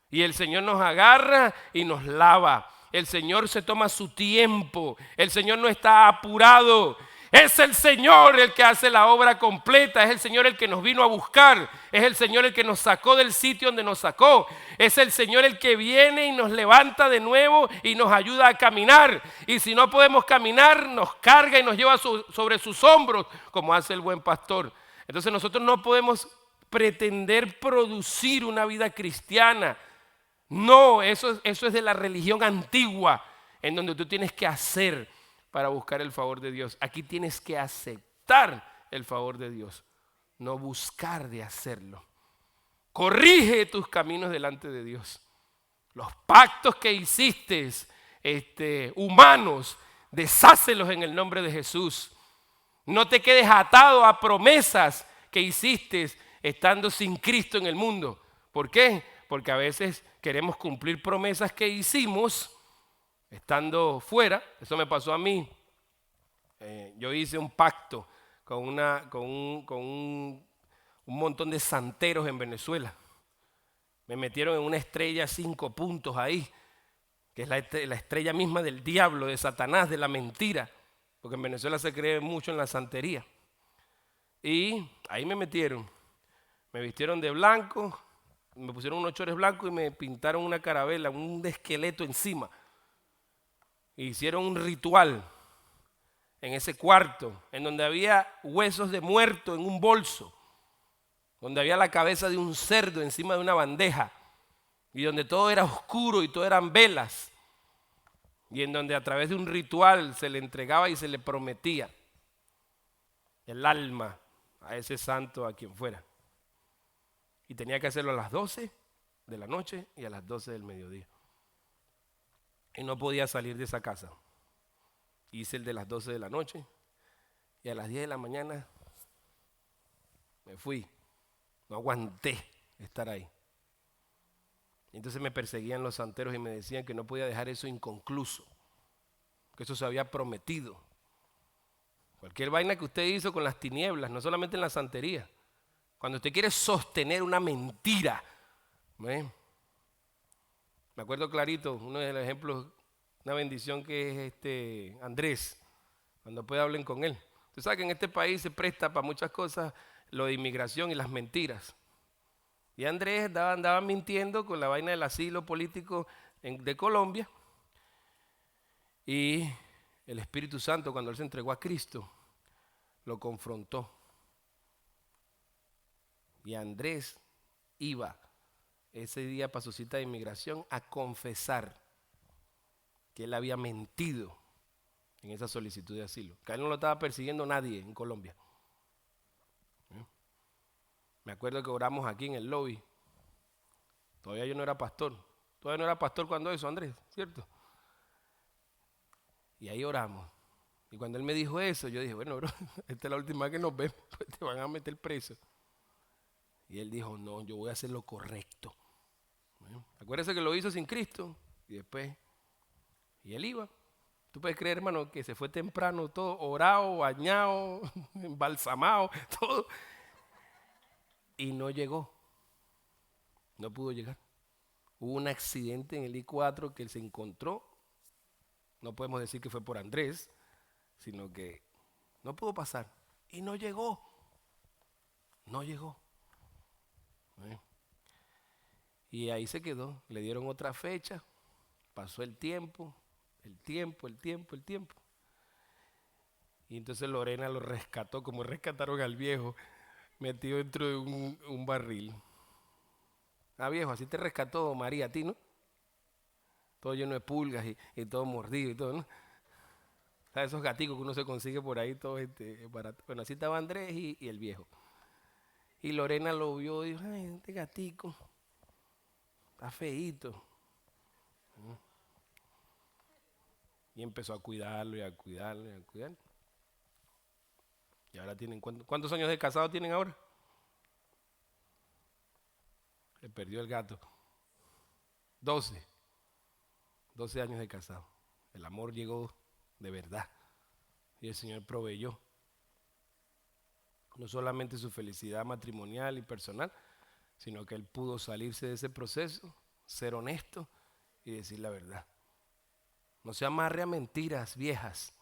Y el Señor nos agarra y nos lava. El Señor se toma su tiempo. El Señor no está apurado. Es el Señor el que hace la obra completa. Es el Señor el que nos vino a buscar. Es el Señor el que nos sacó del sitio donde nos sacó. Es el Señor el que viene y nos levanta de nuevo y nos ayuda a caminar. Y si no podemos caminar, nos carga y nos lleva sobre sus hombros, como hace el buen pastor. Entonces nosotros no podemos pretender producir una vida cristiana. No, eso es de la religión antigua, en donde tú tienes que hacer para buscar el favor de Dios. Aquí tienes que aceptar el favor de Dios, no buscar de hacerlo. Corrige tus caminos delante de Dios. Los pactos que hiciste, humanos, deshácelos en el nombre de Jesús. No te quedes atado a promesas que hiciste estando sin Cristo en el mundo. ¿Por qué? Porque a veces queremos cumplir promesas que hicimos estando fuera. Eso me pasó a mí. Yo hice un pacto con un montón de santeros en Venezuela. Me metieron en una estrella 5 puntos ahí, que es la estrella misma del diablo, de Satanás, de la mentira, porque en Venezuela se cree mucho en la santería. Y ahí me metieron, me vistieron de blanco, me pusieron unos chores blancos y me pintaron una carabela, un esqueleto encima. Hicieron un ritual en ese cuarto, en donde había huesos de muerto en un bolso, donde había la cabeza de un cerdo encima de una bandeja, y donde todo era oscuro y todo eran velas, y en donde a través de un ritual se le entregaba y se le prometía el alma a ese santo, a quien fuera. Y tenía que hacerlo a las 12 de la noche y a las 12 del mediodía. Y no podía salir de esa casa. Hice el de las 12 de la noche y a las 10 de la mañana me fui. No aguanté estar ahí. Y entonces me perseguían los santeros y me decían que no podía dejar eso inconcluso, que eso se había prometido. Cualquier vaina que usted hizo con las tinieblas, no solamente en la santería, cuando usted quiere sostener una mentira, ¿ve? Me acuerdo clarito, uno de los ejemplos, una bendición que es Andrés, cuando pueda hablen con él. Usted sabe que en este país se presta para muchas cosas lo de inmigración y las mentiras. Y Andrés andaba mintiendo con la vaina del asilo político de Colombia. Y el Espíritu Santo, cuando él se entregó a Cristo, lo confrontó. Y Andrés iba ese día para su cita de inmigración a confesar que él había mentido en esa solicitud de asilo, que a él no lo estaba persiguiendo nadie en Colombia. Me acuerdo que oramos aquí en el lobby. Todavía yo no era pastor. Todavía no era pastor cuando eso, Andrés, ¿cierto? Y ahí oramos. Y cuando él me dijo eso, yo dije, bueno, bro, esta es la última vez que nos vemos, pues te van a meter preso. Y él dijo, no, yo voy a hacer lo correcto. Bueno, acuérdese que lo hizo sin Cristo. Y después, y él iba. Tú puedes creer, hermano, que se fue temprano, todo orado, bañado, embalsamado, todo. Y no llegó. No pudo llegar. Hubo un accidente en el I-4 que él se encontró. No podemos decir que fue por Andrés, sino que no pudo pasar. Y no llegó. No llegó. Y ahí se quedó. Le dieron otra fecha. Pasó el tiempo. Y entonces Lorena lo rescató, como rescataron al viejo, metido dentro de un barril. Ah, viejo, así te rescató María a ti, ¿no? Todo lleno de pulgas y todo mordido y todo, ¿no? O sea, esos gaticos que uno se consigue por ahí, todo barato. Bueno, así estaba Andrés y el viejo. Y Lorena lo vio y dijo, ay, este gatico está feíto. Y empezó a cuidarlo y a cuidarlo y a cuidarlo. Y ahora tienen, ¿cuántos años de casado tienen ahora? Se perdió el gato. 12 años de casado. El amor llegó de verdad. Y el Señor proveyó. No solamente su felicidad matrimonial y personal, sino que Él pudo salirse de ese proceso, ser honesto y decir la verdad. No se amarre a mentiras viejas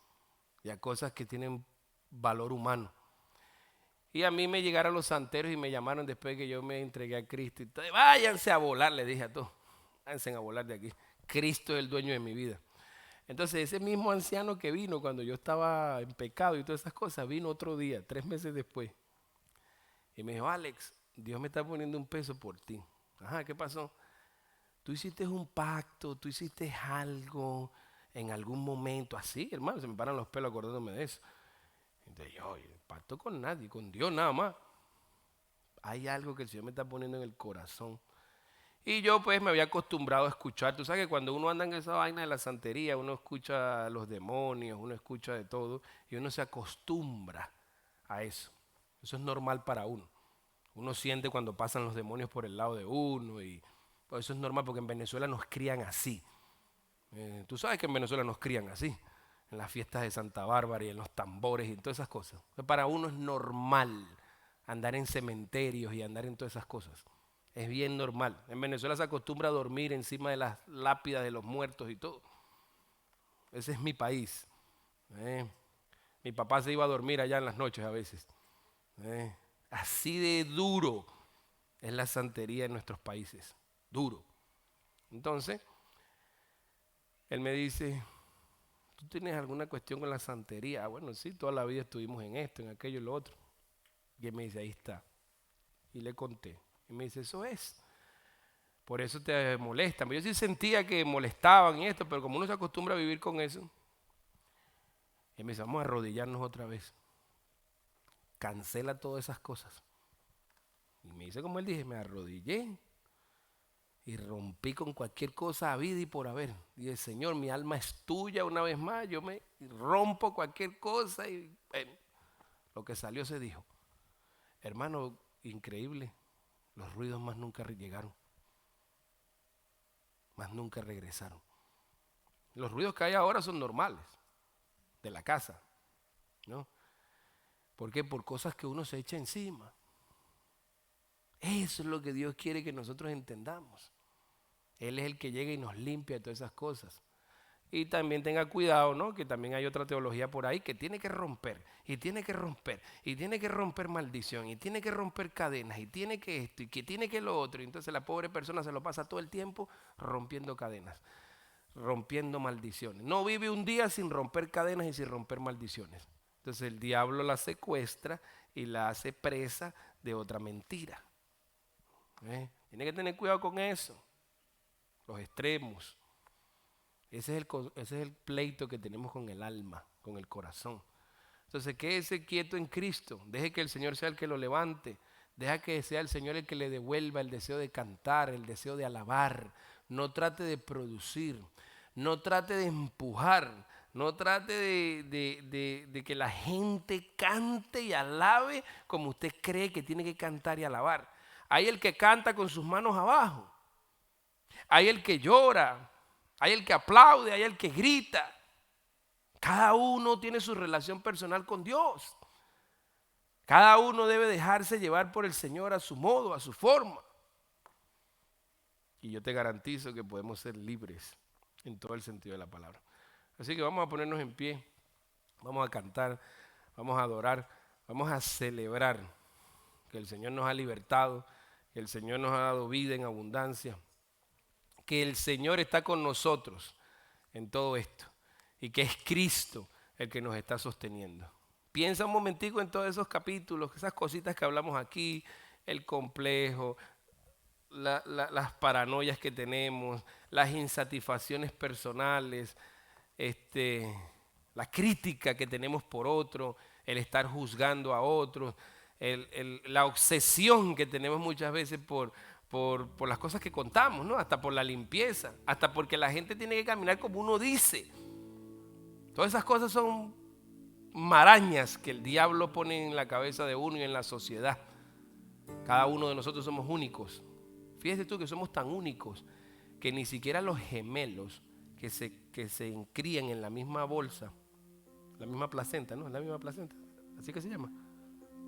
y a cosas que tienen valor humano. Y a mí me llegaron los santeros y me llamaron después que yo me entregué a Cristo. Y váyanse a volar, le dije a todos. Váyanse a volar de aquí. Cristo es el dueño de mi vida. Entonces ese mismo anciano que vino cuando yo estaba en pecado y todas esas cosas, vino otro día, 3 meses después. Y me dijo, Alex, Dios me está poniendo un peso por ti. Ajá, ¿qué pasó? Tú hiciste un pacto, tú hiciste algo en algún momento así, hermano, se me paran los pelos acordándome de eso. Entonces yo, pacto con nadie, con Dios nada más. Hay algo que el Señor me está poniendo en el corazón. Y yo pues me había acostumbrado a escuchar. Tú sabes que cuando uno anda en esa vaina de la santería, uno escucha a los demonios, uno escucha de todo y uno se acostumbra a eso. Eso es normal para uno. Uno siente cuando pasan los demonios por el lado de uno y pues eso es normal porque en Venezuela nos crían así. Tú sabes que en Venezuela nos crían así, en las fiestas de Santa Bárbara y en los tambores y en todas esas cosas. Entonces, para uno es normal andar en cementerios y andar en todas esas cosas. Es bien normal. En Venezuela se acostumbra a dormir encima de las lápidas de los muertos y todo. Ese es mi país. Mi papá se iba a dormir allá en las noches a veces. Así de duro es la santería en nuestros países. Duro. Entonces, él me dice, ¿tú tienes alguna cuestión con la santería? Bueno, sí, toda la vida estuvimos en esto, en aquello y lo otro. Y él me dice, ahí está. Y le conté. Y me dice, eso es. Por eso te molestan. Yo sí sentía que molestaban y esto, pero como uno se acostumbra a vivir con eso, y me dice, vamos a arrodillarnos otra vez. Cancela todas esas cosas. Y me dice, como él dije, me arrodillé y rompí con cualquier cosa a vida y por haber. Dije, Señor, mi alma es tuya una vez más. Yo me rompo cualquier cosa y bueno, lo que salió se dijo. Hermano, increíble. Los ruidos más nunca llegaron. Más nunca regresaron. Los ruidos que hay ahora son normales, de la casa, ¿no? ¿Por qué? Por cosas que uno se echa encima. Eso es lo que Dios quiere que nosotros entendamos. Él es el que llega y nos limpia de todas esas cosas. Y también tenga cuidado, ¿no? Que también hay otra teología por ahí que tiene que romper, y tiene que romper, y tiene que romper maldición, y tiene que romper cadenas, y tiene que esto, y que tiene que lo otro. Y entonces la pobre persona se lo pasa todo el tiempo rompiendo cadenas, rompiendo maldiciones. No vive un día sin romper cadenas y sin romper maldiciones. Entonces el diablo la secuestra y la hace presa de otra mentira. Tiene que tener cuidado con eso. Los extremos. Ese es el pleito que tenemos con el alma, con el corazón. Entonces quédese quieto en Cristo. Deje que el Señor sea el que lo levante. Deja que sea el Señor el que le devuelva el deseo de cantar, el deseo de alabar. No trate de producir. No trate de empujar. No trate de que la gente cante y alabe como usted cree que tiene que cantar y alabar. Hay el que canta con sus manos abajo. Hay el que llora. Hay el que aplaude. Hay el que grita. Cada uno tiene su relación personal con Dios. Cada uno debe dejarse llevar por el Señor a su modo, a su forma. Y yo te garantizo que podemos ser libres en todo el sentido de la palabra. Así que vamos a ponernos en pie, vamos a cantar, vamos a adorar, vamos a celebrar que el Señor nos ha libertado, que el Señor nos ha dado vida en abundancia, que el Señor está con nosotros en todo esto y que es Cristo el que nos está sosteniendo. Piensa un momentico en todos esos capítulos, esas cositas que hablamos aquí, el complejo, las paranoias que tenemos, las insatisfacciones personales, la crítica que tenemos por otro, el estar juzgando a otros, la obsesión que tenemos muchas veces por las cosas que contamos, ¿no? Hasta por la limpieza, hasta porque la gente tiene que caminar como uno dice. Todas esas cosas son marañas que el diablo pone en la cabeza de uno y en la sociedad. Cada uno de nosotros somos únicos. Fíjate tú que somos tan únicos que ni siquiera los gemelos que se encrían en la misma bolsa, la misma placenta, ¿no? La misma placenta, así que se llama.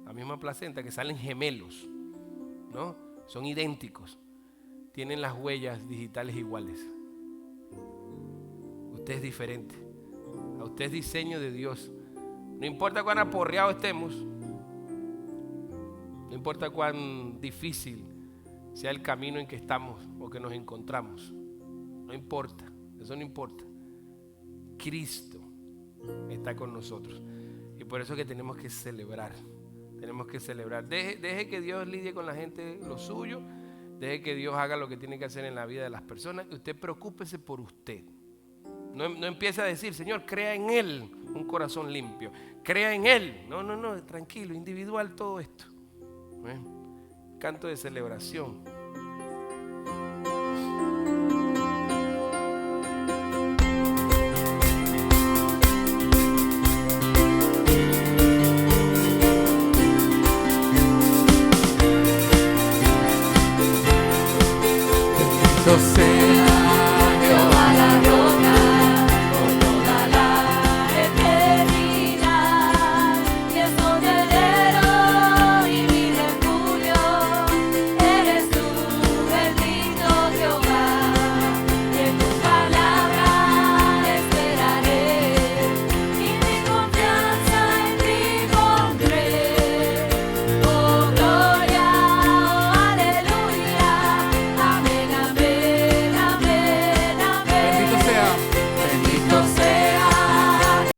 La misma placenta, que salen gemelos, ¿no? Son idénticos. Tienen las huellas digitales iguales. Usted es diferente. A usted es diseño de Dios. No importa cuán aporreados estemos, no importa cuán difícil sea el camino en que estamos o que nos encontramos, no importa, eso no importa. Cristo está con nosotros y por eso es que tenemos que celebrar. Tenemos que celebrar. Deje que Dios lidie con la gente lo suyo. Deje que Dios haga lo que tiene que hacer en la vida de las personas. Y usted preocúpese por usted. No empiece a decir, Señor, crea en Él un corazón limpio. Crea en Él. No, tranquilo, individual todo esto. Canto de celebración. Yo sé